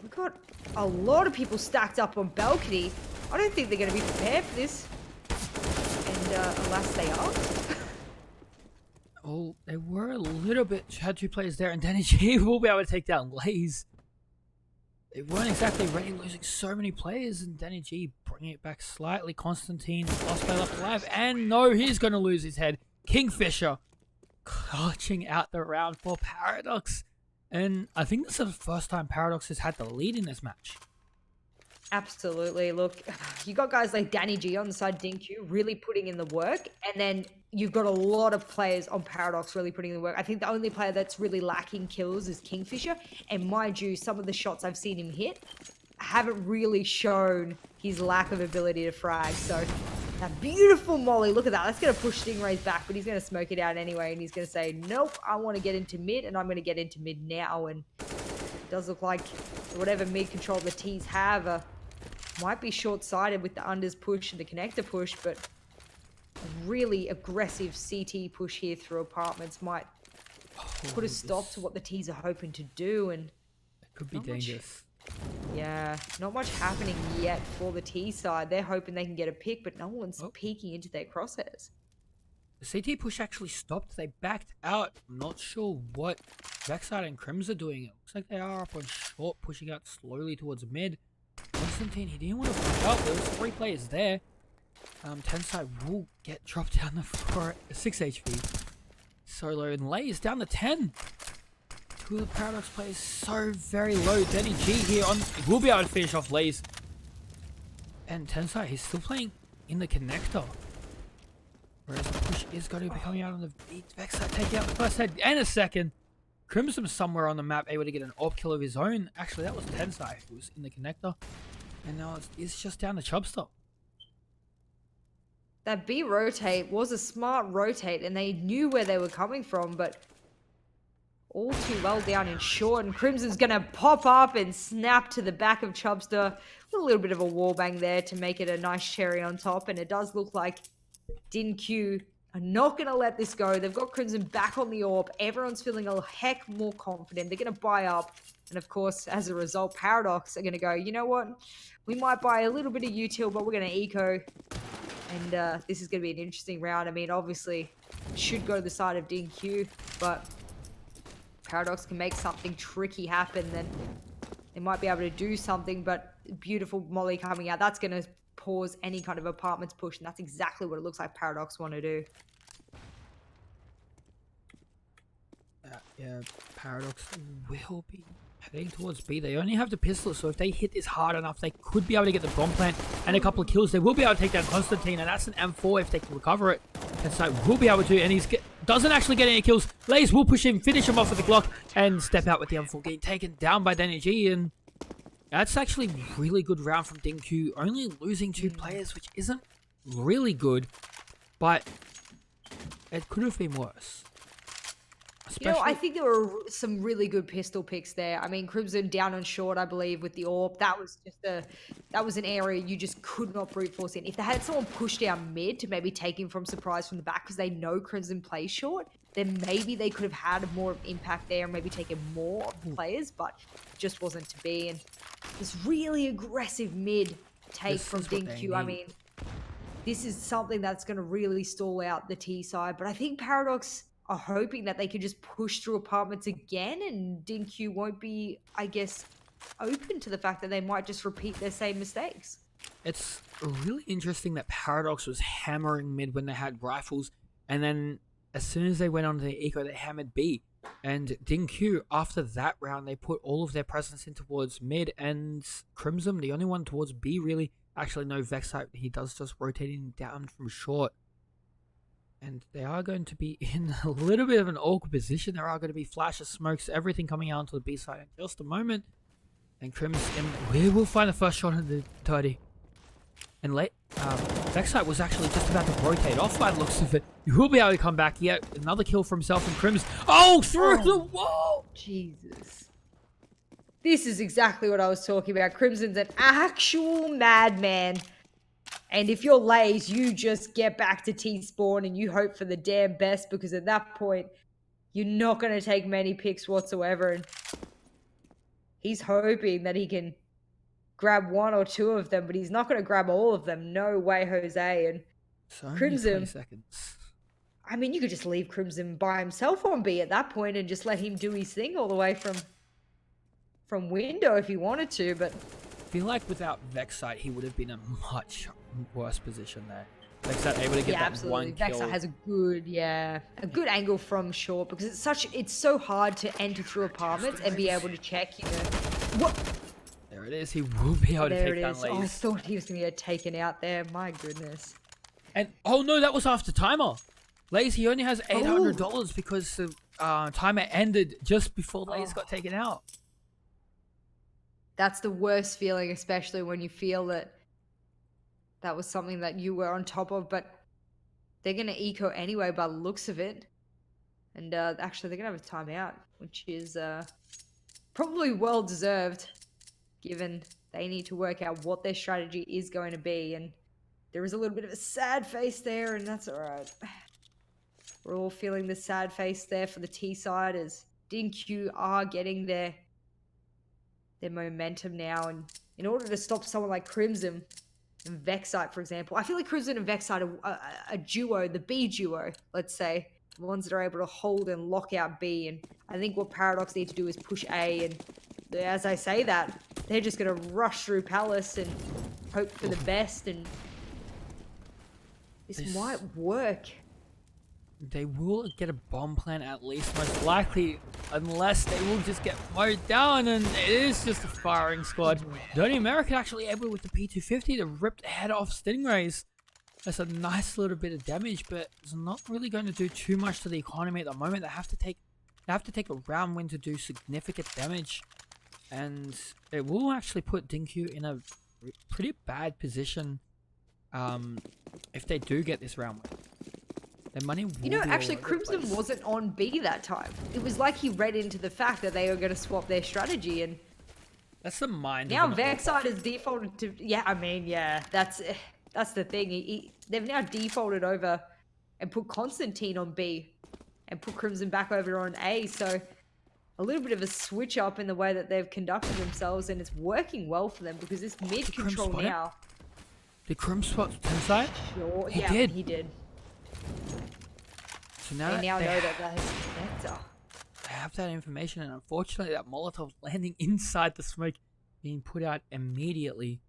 we've got a lot of people stacked up on balcony. I don't think they're going to be prepared for this, and alas they are. Oh, they were a little bit, had 2 players there, and Danny G will be able to take down Lays. They weren't exactly ready, losing so many players, and Danny G bringing it back slightly. Constantine, last player left alive, and no, he's going to lose his head. Kingfisher clutching out the round for Paradox. And I think this is the first time Paradox has had the lead in this match. Absolutely. Look, you got guys like Danny G on the side, DINQ, really putting in the work. And then you've got a lot of players on Paradox really putting in the work. I think the only player that's really lacking kills is Kingfisher. And mind you, some of the shots I've seen him hit haven't really shown his lack of ability to frag. So that beautiful molly, look at that. That's going to push Stingray's back, but he's going to smoke it out anyway. And he's going to say, nope, I want to get into mid, and I'm going to get into mid now. And it does look like whatever mid control the T's have might be short-sighted with the unders push and the connector push, but a really aggressive CT push here through apartments might put a stop to what the T's are hoping to do. And it could be dangerous. Yeah, not much happening yet for the T side. They're hoping they can get a pick, but no one's peeking into their crosshairs. The CT push actually stopped. They backed out. I'm not sure what Vexite and Crims are doing. It looks like they are up on short, pushing out slowly towards mid. Constantine, he didn't want to push out. There was 3 players there. 10 side will get dropped down the floor at 6 HP. Solo and Lays down to 10. 2 of the Paradox players so very low. Danny G here will be able to finish off Lays. And Tensai, he's still playing in the connector. Whereas the push is going to be coming out on the beat. Vexite taking out the first head and a second. Crimson somewhere on the map able to get an AWP kill of his own. Actually, that was Tensai who was in the connector. And now it's just down to Chubstop. That B rotate was a smart rotate, and they knew where they were coming from, but all too well down in short. And Crimson's going to pop up and snap to the back of Chubster. A little bit of a wallbang there to make it a nice cherry on top. And it does look like DINQ are not going to let this go. They've got Crimson back on the AWP. Everyone's feeling a heck more confident. They're going to buy up. And of course, as a result, Paradox are going to go, you know what? We might buy a little bit of util, but we're going to eco. And this is going to be an interesting round. I mean, obviously, should go to the side of DINQ, but Paradox can make something tricky happen, then they might be able to do something. But beautiful molly coming out. That's going to pause any kind of apartments push, and that's exactly what it looks like Paradox want to do. Yeah, Paradox will be heading towards B. They only have the pistol, so if they hit this hard enough, they could be able to get the bomb plant and a couple of kills. They will be able to take down Constantine, and that's an M4 if they can recover it. And so will be able to, and he's doesn't actually get any kills. Lays will push him, finish him off with the Glock, and step out with the M4, getting taken down by Danny G. And that's actually a really good round from DINQ, only losing 2 players, which isn't really good, but it could have been worse. You know, I think there were some really good pistol picks there. I mean, Crimson down on short, I believe, with the AWP. That was just that was an area you just could not brute force in. If they had someone push down mid to maybe take him from surprise from the back because they know Crimson plays short, then maybe they could have had more impact there and maybe taken more of the players, but it just wasn't to be. And this really aggressive mid take from DINQ, I mean, this is something that's going to really stall out the T side. But I think Paradox are hoping that they could just push through apartments again, and DINQ won't be, I guess, open to the fact that they might just repeat their same mistakes. It's really interesting that Paradox was hammering mid when they had rifles, and then as soon as they went on to the eco, they hammered B. And DINQ, after that round, they put all of their presence in towards mid, and Crimson, the only one towards B, really. Actually, no, Vexite, he does just rotating down from short. And they are going to be in a little bit of an awkward position. There are going to be flashes, smokes, everything coming out onto the B side in just a moment. And Crims, we will find the first shot of the 30. And Vexite was actually just about to rotate off by the looks of it. He will be able to come back. Yet another kill for himself and Crims. Oh, through the wall! Jesus. This is exactly what I was talking about. Crimson's an actual madman. And if you're Lays, you just get back to T-spawn and you hope for the damn best, because at that point, you're not going to take many picks whatsoever. And he's hoping that he can grab one or two of them, but he's not going to grab all of them. No way, Jose. And So Crimson, 20 seconds. I mean, you could just leave Crimson by himself on B at that point and just let him do his thing all the way from window if he wanted to, but I feel like without Vexite, he would have been in a much worse position there. Vexite able to get that absolutely. one kill. Vexite has a good angle from short, because it's so hard to enter through apartments and be able to check, you know. What? There it is. He will be able to There take it down is. Oh, I Lays. thought he was going to get taken out there. My goodness. And oh no, that was after timer. Lays, he only has $800 because the timer ended just before Lays got taken out. That's the worst feeling, especially when you feel that that was something that you were on top of, but they're going to eco anyway by the looks of it. And actually, they're going to have a timeout, which is probably well-deserved, given they need to work out what their strategy is going to be. And there is a little bit of a sad face there, and that's all right. We're all feeling the sad face there for the T side, as DINQ are getting their momentum now. And in order to stop someone like Crimson and Vexite, for example, I feel like Crimson and Vexite are a duo, the B duo, let's say, the ones that are able to hold and lock out B. And I think what Paradox need to do is push A. And as I say that, they're just going to rush through Palace and hope for the best. And this might work. They will get a bomb plan at least, most likely, unless they will just get mowed down, and it is just a firing squad. Dirty American actually able with the P250 to rip the head off Stingrays. That's a nice little bit of damage, but it's not really going to do too much to the economy at the moment. They have to take a round win to do significant damage, and it will actually put DINQ in a pretty bad position if they do get this round win. Their money will be actually, all over the Crimson place. wasn't on B that time. It was like he read into the fact that they were going to swap their strategy, and That's the mind. now of an Vexite is defaulted to. Yeah, I mean, yeah, that's the thing. They've now defaulted over and put Constantine on B, and put Crimson back over on A. So a little bit of a switch up in the way that they've conducted themselves, and it's working well for them, because this mid control spot it? now. Did Crim spot inside? Sure, He yeah, did. he did. So now They now they, know that that is Vector. they have that information, and unfortunately that Molotov landing inside the smoke being put out immediately.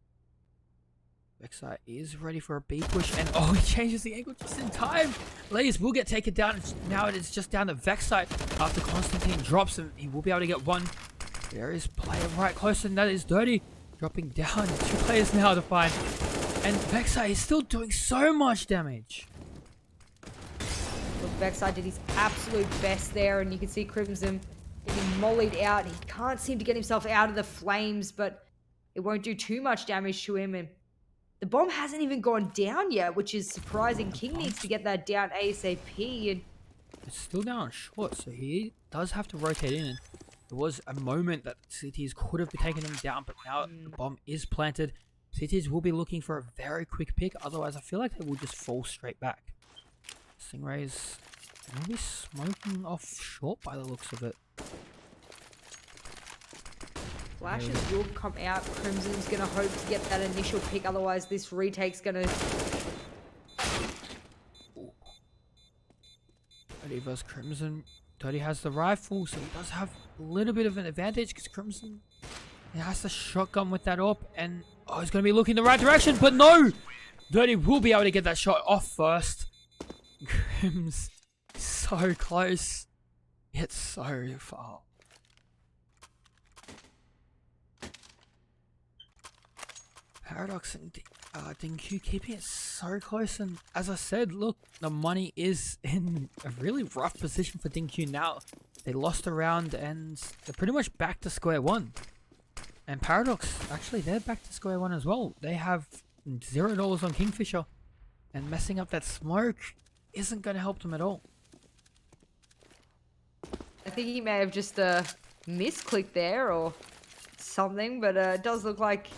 Vexite is ready for a B push, and oh, he changes the angle just in time. Lays will get taken down. Now it is just down to Vexite after Constantine drops him. He will be able to get one. There is player right close, and that is Dirty dropping down. 2 players now to find, and Vexite is still doing so much damage. Look, Vexite did his absolute best there, and you can see Crimson getting mollied out. He can't seem to get himself out of the flames, but it won't do too much damage to him. And the bomb hasn't even gone down yet, which is surprising. King needs to get that down ASAP. And It's still down short, so he does have to rotate in. There was a moment that CTs could have taken him down, but now the bomb is planted. CTs will be looking for a very quick pick, otherwise I feel like they will just fall straight back. Stingrays will be smoking off short by the looks of it. flashes will come out. Crimson's going to hope to get that initial pick, otherwise this retake's going to... Dirty versus Crimson. Dirty has the rifle, so he does have a little bit of an advantage because Crimson has the shotgun with that up, and oh, he's going to be looking the right direction, but no! Dirty will be able to get that shot off first. Grim's so close, yet so far. Paradox and DINQ keeping it so close, and as I said, look, the money is in a really rough position for DINQ now. They lost a round and they're pretty much back to square one. And Paradox, actually, they're back to square one as well. They have $0 on Kingfisher. And messing up that smoke isn't going to help them at all. I think he may have just misclicked there or something, but it does look like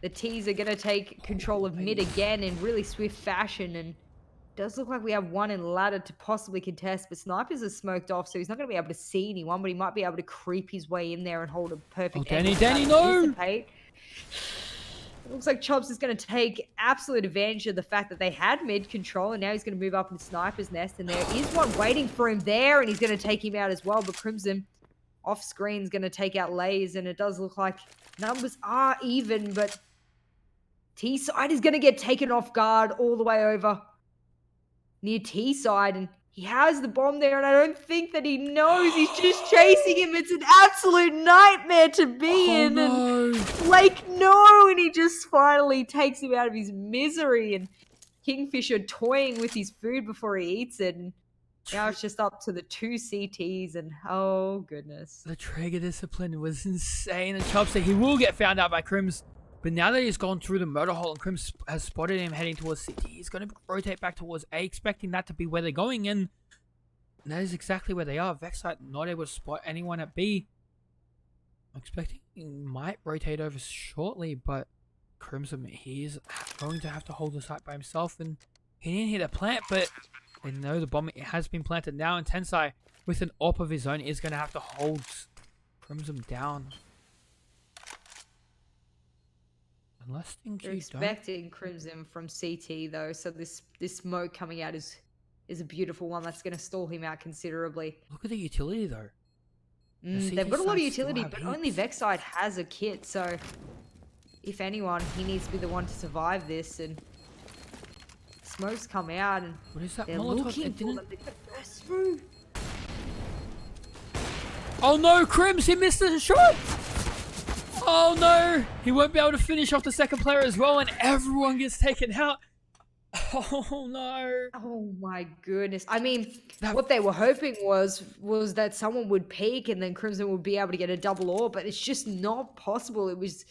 the T's are going to take control of mid again in really swift fashion, and it does look like we have one in ladder to possibly contest, but Snipers are smoked off, so he's not going to be able to see anyone, but he might be able to creep his way in there and hold a perfect angle. Danny, no! It looks like Chops is going to take absolute advantage of the fact that they had mid control, and now he's going to move up in Sniper's nest, and there is one waiting for him there, and he's going to take him out as well, but Crimson off screen is going to take out Lays, and it does look like numbers are even, but T side is going to get taken off guard all the way over near T side, and he has the bomb there, and I don't think that he knows. He's just chasing him. It's an absolute nightmare to be in. No. And like, no, and he just finally takes him out of his misery, and Kingfisher toying with his food before he eats it, and now it's just up to the 2 CTs, and oh goodness. The trigger discipline was insane, and Chops said he will get found out by Crims. But now that he's gone through the murder hole and Crims has spotted him heading towards CT, he's going to rotate back towards A, expecting that to be where they're going, and that is exactly where they are. Vexite not able to spot anyone at B. I'm expecting he might rotate over shortly, but Crimson, he's going to have to hold the site by himself, and he didn't hit a plant, but they know the bomb has been planted now, and Tensai, with an AWP of his own, is going to have to hold Crimson down. Unless They're expecting Crimson from CT though, so this smoke coming out is a beautiful one that's going to stall him out considerably. Look at the utility though. They've got a lot of utility, but only Vexite has a kit, so if anyone, he needs to be the one to survive this, and smokes come out, and what is that? they're Molotov? looking for them. They're going to burst through. Oh no, Crims, he missed the shot! Oh no! He won't be able to finish off the second player as well, and everyone gets taken out. Oh no! Oh my goodness! I mean, what they were hoping was that someone would peek and then Crimson would be able to get a double AWP, but it's just not possible. It was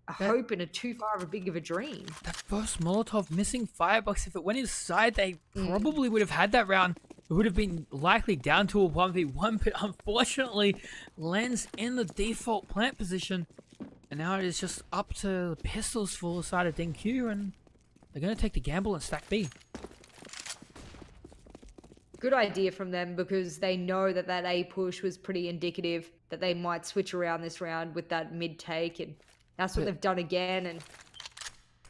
a hope and too far of a big of a dream. That first Molotov missing Firebox, if it went inside, they probably would have had that round. It would have been likely down to a 1v1, but unfortunately lands in the default plant position. And now it is just up to the pistols for the side of DINQ, and they're going to take the gamble and stack B. Good idea from them, because they know that A push was pretty indicative that they might switch around this round with that mid take, and that's what they've done again. And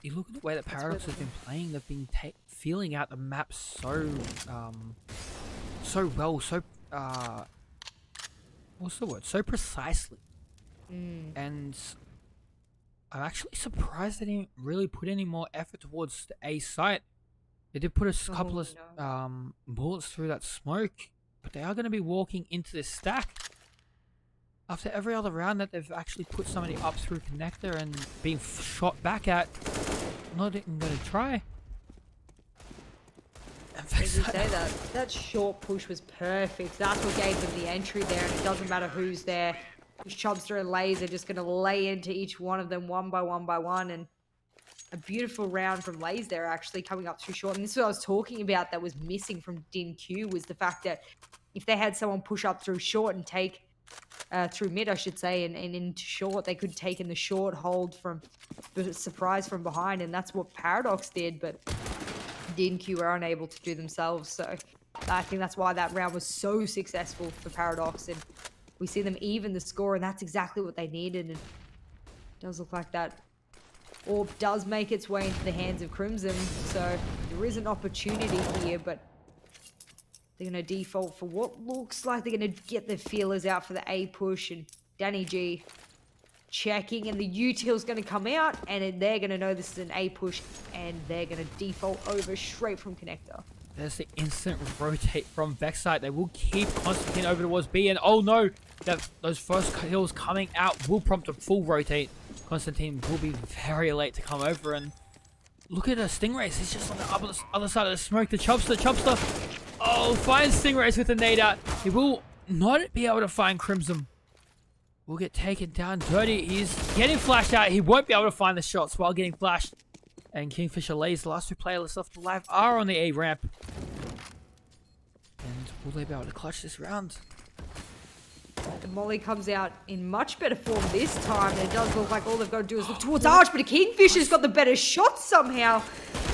you look at the way that Paradox has been playing; they've been feeling out the map so well, what's the word? So precisely. And I'm actually surprised they didn't really put any more effort towards the A site. They did put a couple of bullets through that smoke, but they are going to be walking into this stack. After every other round that they've actually put somebody up through connector and being shot back at, not even going to try. As you say, that short push was perfect. That's what gave them the entry there, and it doesn't matter who's there. Chubster and Lays are just going to lay into each one of them one by one, and a beautiful round from Lays there actually coming up through short. And this is what I was talking about that was missing from DINQ, was the fact that if they had someone push up through short and take through mid, I should say, and into short, they could take in the short hold from the surprise from behind, and that's what Paradox did, but DINQ were unable to do themselves. So I think that's why that round was so successful for Paradox, and we see them even the score, and that's exactly what they needed. And it does look like that AWP does make its way into the hands of Crimson, so there is an opportunity here, but they're going to default for what looks like they're going to get their feelers out for the A push, and Danny G checking, and the util's going to come out, and they're going to know this is an A push, and they're going to default over straight from connector. There's the instant rotate from Vexite. They will keep Constantine over towards B, and oh no, those first kills coming out will prompt a full rotate. Constantine will be very late to come over, and look at the Stingrays. He's just on the other side of the smoke. The Chubster, oh, finds Stingrays with a nade out. He will not be able to find Crimson. Will get taken down dirty. He's getting flashed out. He won't be able to find the shots while getting flashed. And Kingfisher Lays, the last two players left alive, are on the A ramp. And will they be able to clutch this round? The Molly comes out in much better form this time. And it does look like all they've got to do is look towards Arch, but a Kingfisher's got the better shot somehow.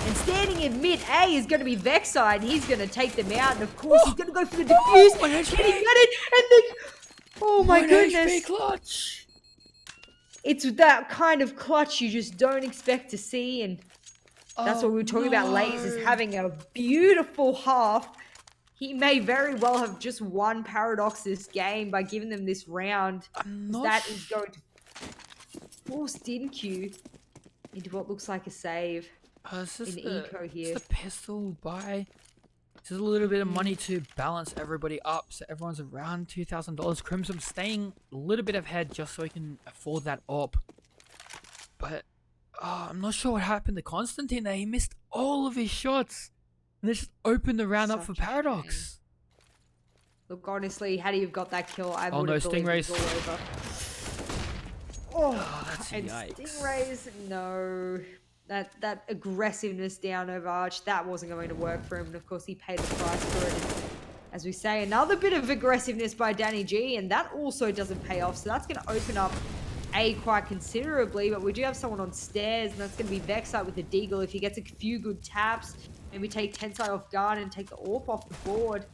And standing in mid-A is going to be Vexite. He's going to take them out. And of course, he's going to go for the defuse. And he got it. And then, oh my goodness. HP clutch. It's that kind of clutch you just don't expect to see. And that's what we were talking about. Lays is having a beautiful half. He may very well have just won Paradox this game by giving them this round. That is going to force DINQ into what looks like a save. In eco here. Just a pistol buy. Just a little bit of money to balance everybody up, so everyone's around $2,000. Crimson staying a little bit ahead just so he can afford that op. But I'm not sure what happened to Constantine there. He missed all of his shots. And they just opened the round up for Paradox. Look, honestly, had he have got that kill, I would no, have believed it was Stingrays. all over. That's And yikes. Stingrays, no. That aggressiveness down over Arch, that wasn't going to work for him. And of course, he paid the price for it. And as we say, another bit of aggressiveness by Danny G, and that also doesn't pay off. So that's going to open up A quite considerably. But we do have someone on stairs, and that's going to be Vexite with the Deagle. If he gets a few good taps, maybe take Tensai off guard and take the AWP off the board.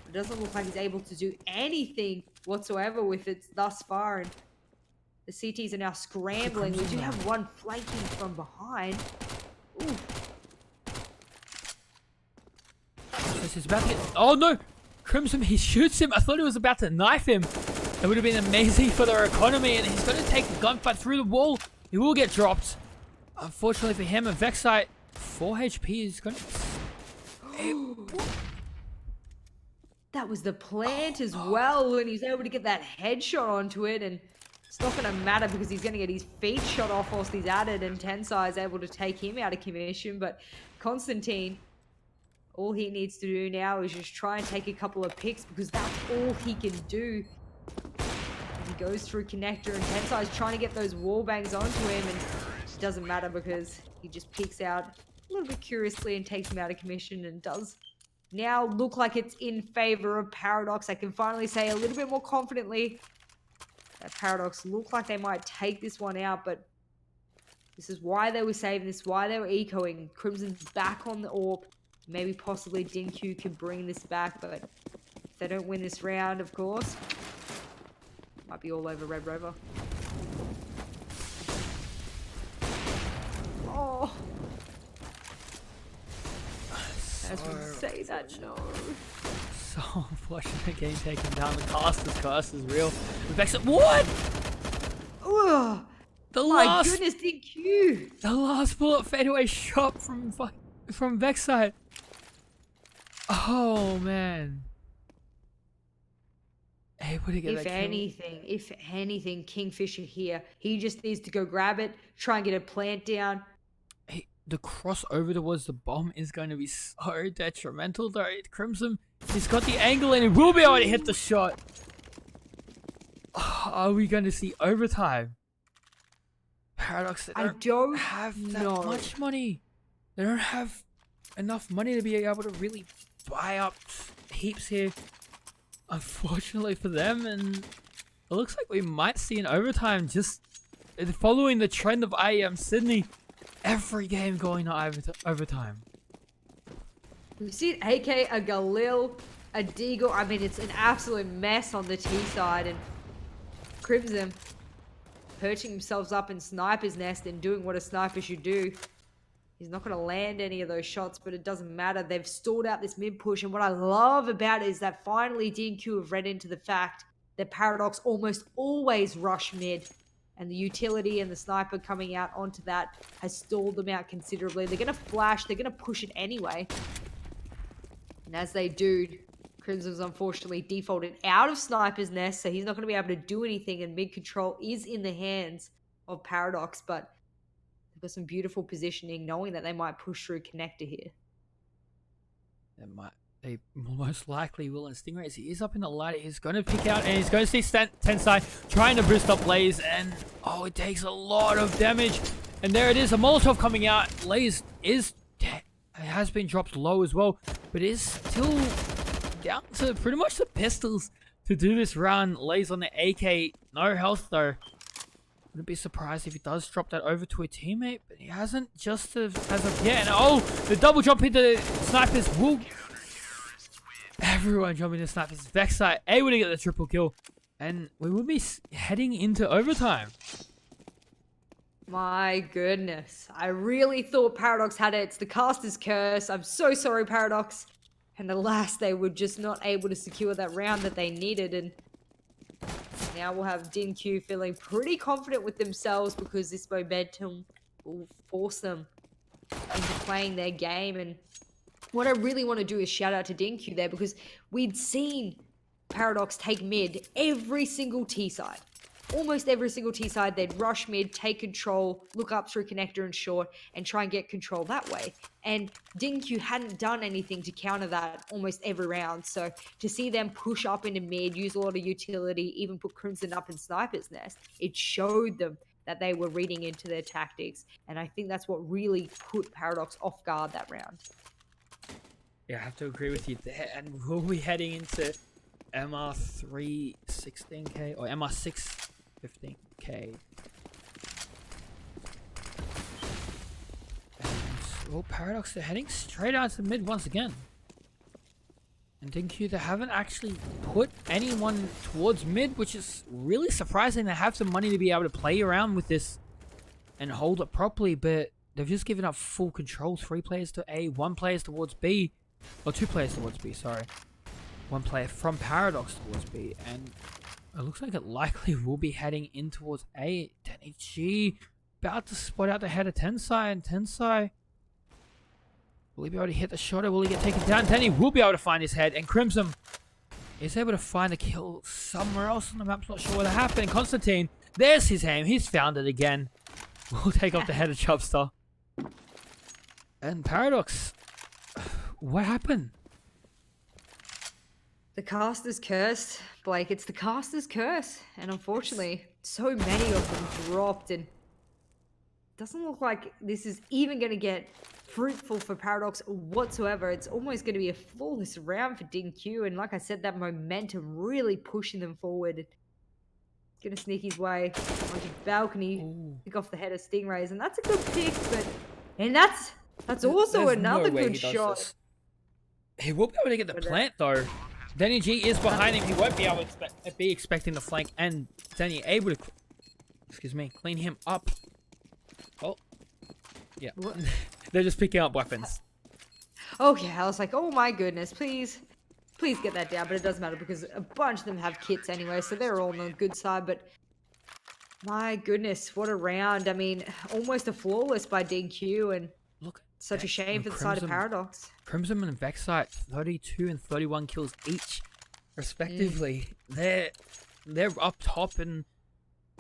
It doesn't look like he's able to do anything whatsoever with it thus far. And the CTs are now scrambling. We do have one flanking from behind. Ooh. He's about to get... Oh no! Crimson, he shoots him. I thought he was about to knife him. It would have been amazing for their economy. And he's going to take the gunfight through the wall. He will get dropped. Unfortunately for him and Vexite, 4 HP is going to... That was the plant as well. And he's able to get that headshot onto it. And it's not going to matter because he's going to get his feet shot off whilst he's at it. And Tensai is able to take him out of commission. But Constantine, all he needs to do now is just try and take a couple of picks because that's all he can do. He goes through connector and Tensai is trying to get those wall bangs onto him. And it doesn't matter because he just peeks out a little bit curiously and takes him out of commission and does now look like it's in favor of Paradox. I can finally say a little bit more confidently that Paradox look like they might take this one out, but this is why they were saving this, why they were ecoing. Crimson's back on the AWP. Maybe possibly DINQ can bring this back, but if they don't win this round, of course, might be all over Red Rover. Oh. As we say that, no. So unfortunate getting taken down. The caster's curse is real. Vexite, what? Ugh. My goodness, DINQ. The last bullet fadeaway shot from Vexite. Oh man. Able to get If anything, Kingfisher here, he just needs to go grab it, try and get a plant down. The crossover towards the bomb is going to be so detrimental though. Crimson, he's got the angle and he will be able to hit the shot. Oh, are we going to see overtime? Paradox, they don't have that much money. They don't have enough money to be able to really buy up heaps here. Unfortunately for them, and it looks like we might see an overtime just following the trend of IEM Sydney. Every game going to overtime. We've seen AK, a Galil, a Deagle. I mean, it's an absolute mess on the T side. And Crimson perching themselves up in Sniper's Nest and doing what a sniper should do. He's not going to land any of those shots, but it doesn't matter. They've stalled out this mid push. And what I love about it is that finally DINQ have read into the fact that Paradox almost always rush mid. And the utility and the sniper coming out onto that has stalled them out considerably. They're going to flash. They're going to push it anyway. And as they do, Crimson's unfortunately defaulted out of Sniper's Nest, so he's not going to be able to do anything, and mid control is in the hands of Paradox, but they've got some beautiful positioning, knowing that they might push through connector here. They most likely will, and Stingrays, he is up in the ladder. He's going to pick out, and he's going to see Tensai trying to boost up Blaze, and oh, it takes a lot of damage. And there it is, a Molotov coming out. Lays has been dropped low as well, but is still down to pretty much the pistols to do this round. Lays on the AK, no health though. Wouldn't be surprised if he does drop that over to a teammate, but he hasn't just as of yet. And oh, the double jump into snipers will... Everyone jumping into snipers. Vexite able to get the triple kill. And we will be heading into overtime. My goodness. I really thought Paradox had it. It's the caster's curse. I'm so sorry, Paradox. And alas, they were just not able to secure that round that they needed. And now we'll have DINQ feeling pretty confident with themselves because this momentum will force them into playing their game. And what I really want to do is shout out to DINQ there because we'd seen Paradox take mid every single T side. Almost every single T side, they'd rush mid, take control, look up through connector and short, and try and get control that way. And DINQ hadn't done anything to counter that almost every round. So to see them push up into mid, use a lot of utility, even put Crimson up in Sniper's Nest, it showed them that they were reading into their tactics. And I think that's what really put Paradox off guard that round. Yeah, I have to agree with you there. And we'll be heading into MR3 16k or MR6 15k. And, well, Paradox, they're heading straight out to mid once again. And DINQ, they haven't actually put anyone towards mid, which is really surprising. They have some money to be able to play around with this and hold it properly, but they've just given up full control. 3 players to A, 1 player towards B, or 2 players towards B, sorry. 1 player from Paradox towards B, and it looks like it likely will be heading in towards A. DINQ about to spot out the head of Tensai, and Tensai, will he be able to hit the shot or will he get taken down? Danny will be able to find his head, and Crimson is able to find a kill somewhere else on the map. Not sure what happened. Constantine, there's his aim. He's found it again. We'll take off the head of Chubster. And Paradox, what happened? The caster's cursed, Blake. It's the caster's curse. And unfortunately, so many of them dropped. And it doesn't look like this is even going to get fruitful for Paradox whatsoever. It's almost going to be a flawless round for DINQ. And like I said, that momentum really pushing them forward. He's going to sneak his way onto balcony, pick off the head of Stingrays. And that's a good pick. And that's also There's another no way good he does shot. this. He will be able to get the plant though. Danny G is behind him. He won't be able to be expecting the flank, and Danny able to, clean him up. Oh, yeah. They're just picking up weapons. Okay, I was like, oh my goodness, please get that down. But it doesn't matter because a bunch of them have kits anyway, so they're all on the good side. But my goodness, what a round. I mean, almost a flawless by DINQ, and look, such a shame for the side of Paradox. Crimson and Vexite, 32 and 31 kills each, respectively. They're up top, and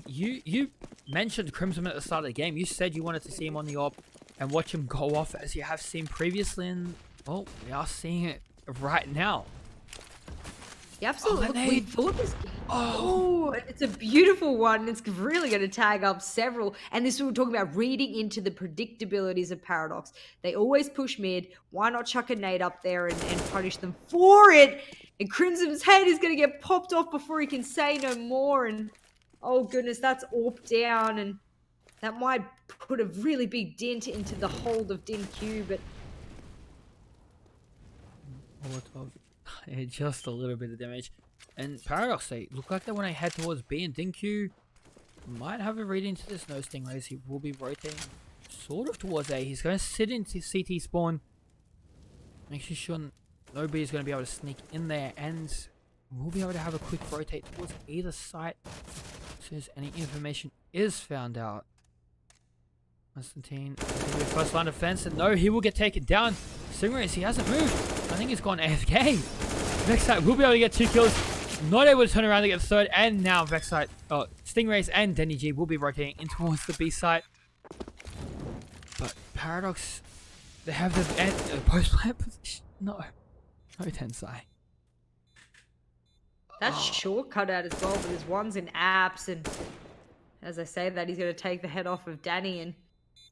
you mentioned Crimson at the start of the game. You said you wanted to see him on the op and watch him go off as you have seen previously, and well, we are seeing it right now. Yeah, absolutely. Look, we thought this. Oh, it's a beautiful one. It's really going to tag up several. And this we were talking about reading into the predictabilities of Paradox. They always push mid. Why not chuck a nade up there and punish them for it? And Crimson's head is going to get popped off before he can say no more. And oh goodness, that's AWP down, and that might put a really big dent into the hold of DINQ. But just a little bit of damage. And Paradox, they look like they want to head towards B, and DINQ might have a read into this. No Stingrays. He will be rotating sort of towards A. He's going to sit into CT spawn. Make sure nobody is going to be able to sneak in there, and we'll be able to have a quick rotate towards either site as soon as any information is found out. Constantine, first line of defense, and no, he will get taken down. Stingrays, he hasn't moved. I think he's gone AFK. Vexite will be able to get 2 kills. Not able to turn around to get the third, and now Stingrays and Danny G will be rotating in towards the B site. But Paradox, they have the post-plant position. No Tensai. that's shortcut out as well, but there's ones in apps, and as I say that, he's going to take the head off of Danny, and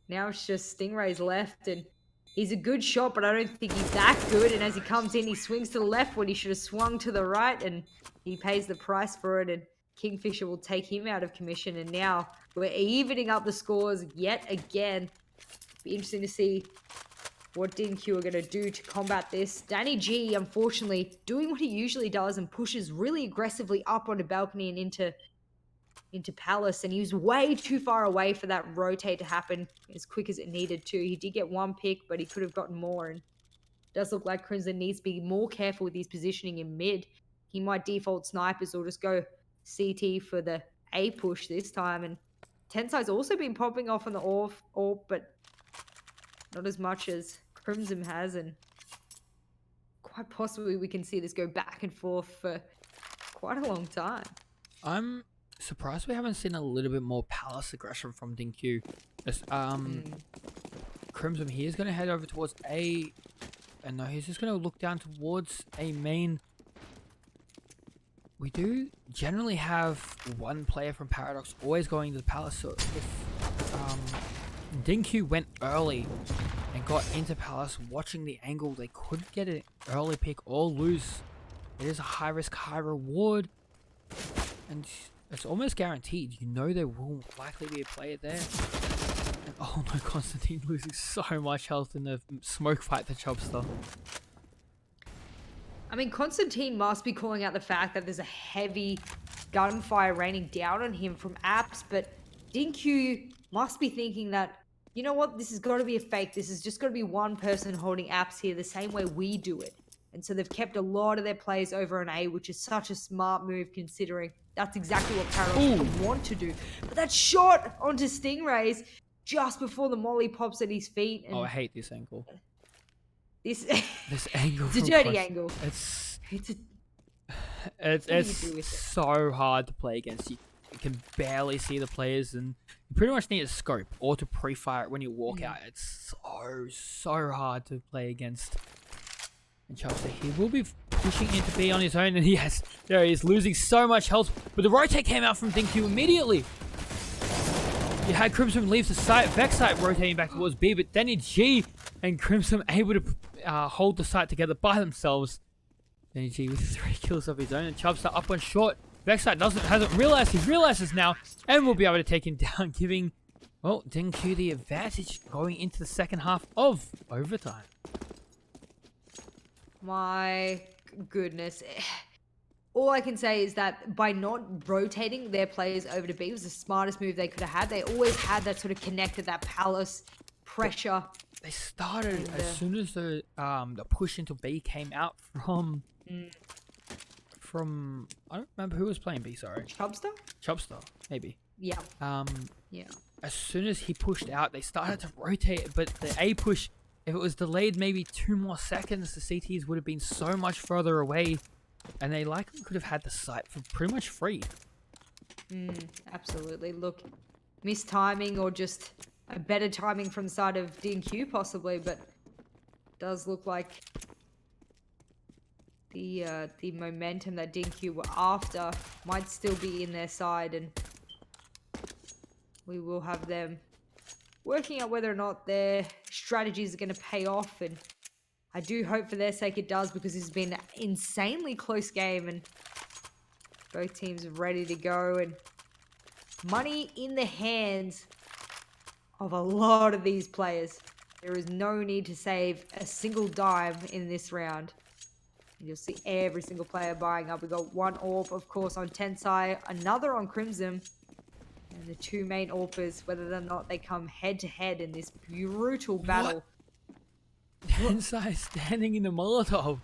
Now it's just Stingray's left, and he's a good shot, but I don't think he's that good. And as he comes in, he swings to the left when he should have swung to the right, and he pays the price for it. And Kingfisher will take him out of commission. And now we're evening up the scores yet again. Be interesting to see what DINQ are going to do to combat this. Danny G, unfortunately, doing what he usually does and pushes really aggressively up on the balcony and into Palace, and he was way too far away for that rotate to happen as quick as it needed to. He did get one pick, but he could have gotten more, and it does look like Crimson needs to be more careful with his positioning in mid. He might default snipers or just go CT for the A push this time, and Tensai's also been popping off on the AWP, but not as much as Crimson has, and quite possibly we can see this go back and forth for quite a long time. I'm surprised we haven't seen a little bit more Palace aggression from DINQ. Crimson, he is going to head over towards A, and no, he's just going to look down towards A main. We do generally have one player from Paradox always going to the Palace, so if DINQ went early and got into Palace, watching the angle, they could get an early pick or lose. It is a high risk, high reward, and it's almost guaranteed. You know there will likely be a player there. And, oh no, Constantine losing so much health in the smoke fight to Chubster. I mean, Constantine must be calling out the fact that there's a heavy gunfire raining down on him from apps, but DINQ must be thinking that, you know what, this has got to be a fake. This is just got to be one person holding apps here the same way we do it. And so they've kept a lot of their players over on A, which is such a smart move considering that's exactly what Paradox would want to do. But that shot onto Stingrays just before the molly pops at his feet. And oh, I hate this angle. This angle. It's a dirty angle. It's so hard to play against. You can barely see the players, and you pretty much need a scope or to pre-fire it when you walk out. It's so hard to play against. And Chelsea, he will be pushing into B on his own, and yes, there he is, losing so much health. But the rotate came out from DINQ immediately. You had Crimson leave the site, Vex site rotating back towards B, but Danny G and Crimson able to hold the site together by themselves. Danny G with 3 kills of his own, and Chubster up on short. Vex site hasn't realized, he realizes now, and will be able to take him down, giving, well, DINQ the advantage going into the second half of overtime. My goodness. All I can say is that by not rotating their players over to B was the smartest move they could have had. They always had that sort of connected, that Palace pressure. They started as soon as the push into B came out from I don't remember who was playing B, sorry. Chubster, maybe. Yeah. Yeah. As soon as he pushed out, they started to rotate, but the A push, if it was delayed maybe 2 more seconds, the CTs would have been so much further away, and they likely could have had the site for pretty much free. Absolutely. Look, missed timing or just a better timing from the side of DINQ possibly, but it does look like the momentum that DINQ were after might still be in their side, and we will have them working out whether or not their strategies are going to pay off, and I do hope for their sake it does, because this has been an insanely close game and both teams are ready to go, and money in the hands of a lot of these players. There is no need to save a single dime in this round. You'll see every single player buying up. We've got 1 AWP, of course, on Tensai, another on Crimson, and the 2 main AWPers, whether or not they come head-to-head in this brutal battle. Tensai standing in the Molotov.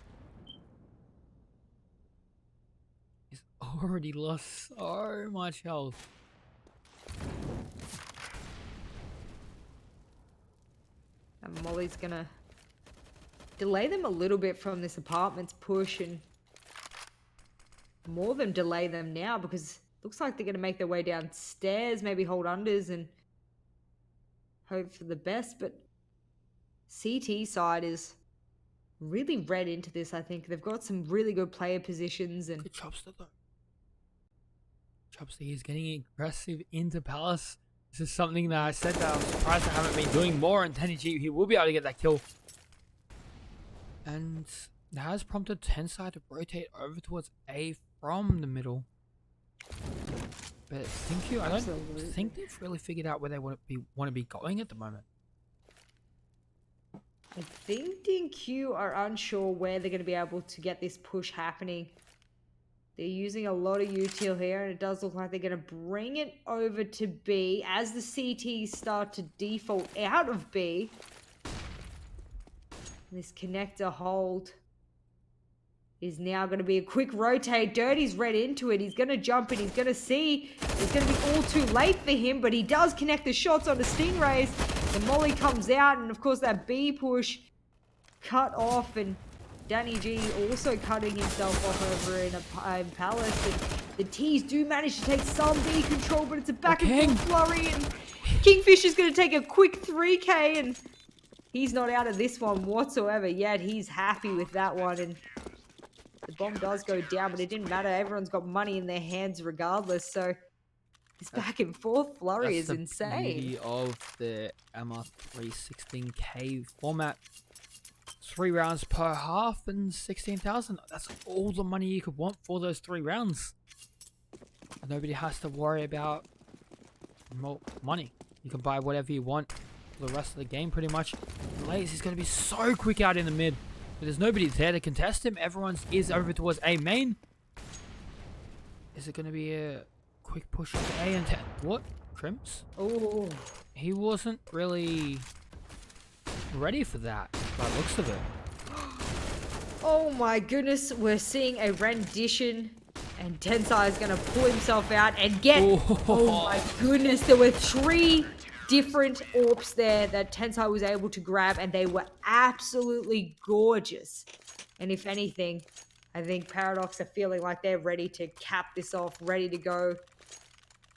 He's already lost so much health. And Molly's gonna delay them a little bit from this apartment's push, and more than delay them now, because it looks like they're gonna make their way downstairs, maybe hold unders and hope for the best. But CT side is really read into this. I think they've got some really good player positions, and good Chubster though. Chubster is getting aggressive into Palace. This is something that I said that I'm surprised I haven't been doing more, and DINQ, he will be able to get that kill. And that has prompted Tensai to rotate over towards A from the middle. But DINQ, I don't think they've really figured out where they want to be going at the moment. I think DINQ are unsure where they're going to be able to get this push happening. They're using a lot of util here, and it does look like they're going to bring it over to B as the CTs start to default out of B. This connector hold is now going to be a quick rotate. Dirty's read into it. He's going to jump and he's going to see. It's going to be all too late for him, but he does connect the shots on the Stingrays. The molly comes out, and of course that B push cut off, and Danny G also cutting himself off over in a Palace. And the T's do manage to take some B control, but it's a back and forth flurry, and Kingfisher's going to take a quick 3K, and he's not out of this one whatsoever yet. He's happy with that one, and the bomb does go down, but it didn't matter. Everyone's got money in their hands regardless, so this back and forth flurry is insane. That's the beauty of the MR316K format. 3 rounds per half and 16,000. That's all the money you could want for those 3 rounds. Nobody has to worry about more money. You can buy whatever you want for the rest of the game pretty much. Laze is going to be so quick out in the mid. But there's nobody there to contest him. Everyone is over towards A main. Is it going to be a quick push to A and 10? What? Crimps? Oh. He wasn't really ready for that by the looks of it. Oh my goodness, we're seeing a rendition, and Tensai is going to pull himself out and get... Oh my goodness, there were 3 different AWPs there that Tensai was able to grab, and they were absolutely gorgeous. And if anything, I think Paradox are feeling like they're ready to cap this off, ready to go,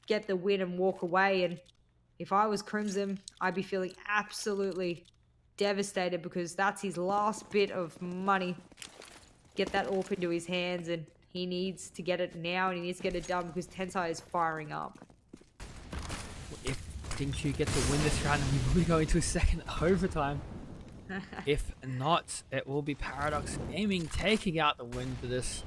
get the win and walk away. And if I was Crimson, I'd be feeling absolutely devastated, because that's his last bit of money. Get that AWP into his hands, and he needs to get it now, and he needs to get it done because Tensai is firing up. If DINQ get to win this round, we will be going to a second overtime. If not, it will be Paradox Gaming taking out the win for this.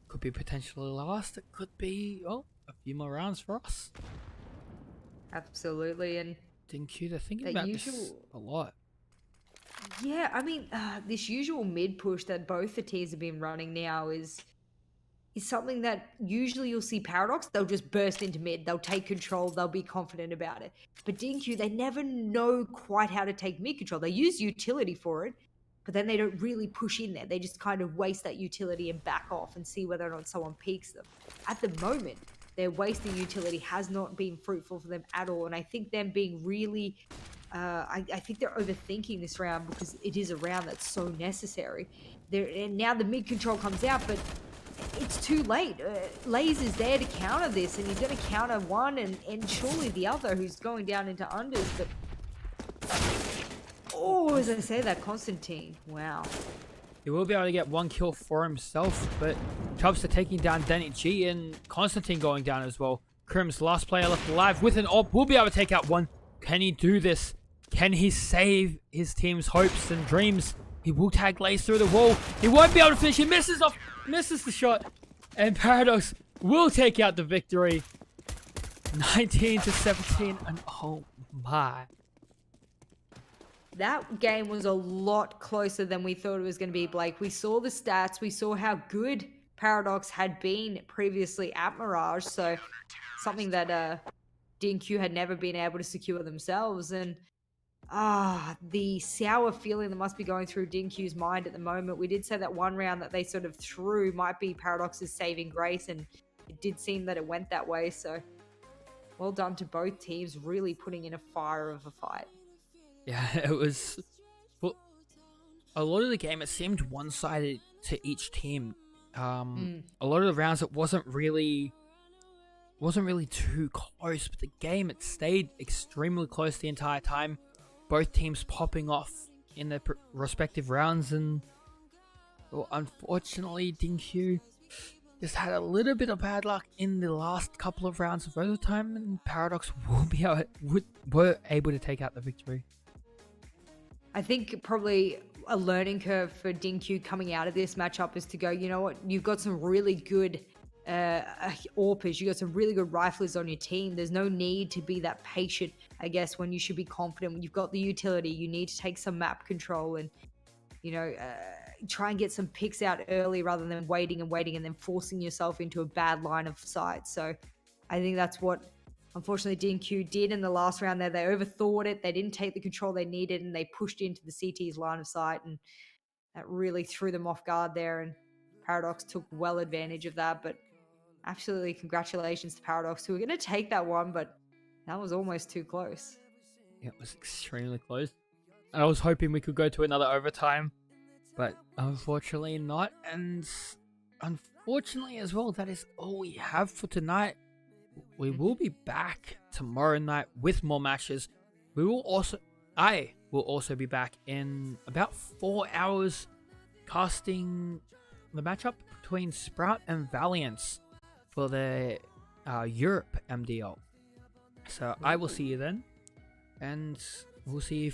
Could be potentially last. It could be, well, a few more rounds for us. Absolutely. And DINQ, they're thinking about this a lot. Yeah, I mean, this usual mid push that both the teams have been running now is something that usually you'll see Paradox. They'll just burst into mid. They'll take control. They'll be confident about it. But DINQ, they never know quite how to take mid control. They use utility for it, but then they don't really push in there. They just kind of waste that utility and back off and see whether or not someone peeks them. At the moment, their wasting utility has not been fruitful for them at all. And I think them being really... I think they're overthinking this round, because it is a round that's so necessary. And now the mid control comes out, but it's too late. Laze is there to counter this, and he's going to counter one and surely the other, who's going down into unders. But oh, as I say, that Constantine, wow. He will be able to get 1 kill for himself, but Chubbs are taking down Danny G, and Constantine going down as well. Crim's last player left alive with an AWP will be able to take out 1. Can he do this? Can he save his team's hopes and dreams? He will tag Lace through the wall. He won't be able to finish. He misses the shot. And Paradox will take out the victory. 19-17. And oh my. That game was a lot closer than we thought it was going to be, Blake. We saw the stats. We saw how good Paradox had been previously at Mirage. So something that DINQ had never been able to secure themselves. And the sour feeling that must be going through DINQ's mind at the moment. We did say that one round that they sort of threw might be Paradox's saving grace, and it did seem that it went that way. So well done to both teams, really putting in a fire of a fight. Yeah, it was... Well, a lot of the game, it seemed one-sided to each team. A lot of the rounds, it wasn't really too close, but the game, it stayed extremely close the entire time. Both teams popping off in their respective rounds, and well, unfortunately DINQ just had a little bit of bad luck in the last couple of rounds of overtime, and Paradox were able to take out the victory. I think probably a learning curve for DINQ coming out of this matchup is to go, you know what, you've got some really good AWPers, you got some really good riflers on your team. There's no need to be that patient, I guess, when you should be confident. When you've got the utility, you need to take some map control and, you know, try and get some picks out early rather than waiting and then forcing yourself into a bad line of sight. So I think that's what, unfortunately, DINQ did in the last round there. They overthought it. They didn't take the control they needed, and they pushed into the CT's line of sight, and that really threw them off guard there, and Paradox took well advantage of that. But absolutely congratulations to Paradox, who were going to take that one, but that was almost too close. It was extremely close. I was hoping we could go to another overtime, but unfortunately not. And unfortunately as well, that is all we have for tonight. We will be back tomorrow night with more matches. I will also be back in about 4 hours casting the matchup between Sprout and Valiance for the Europe MDL. So I will see you then, and we'll see you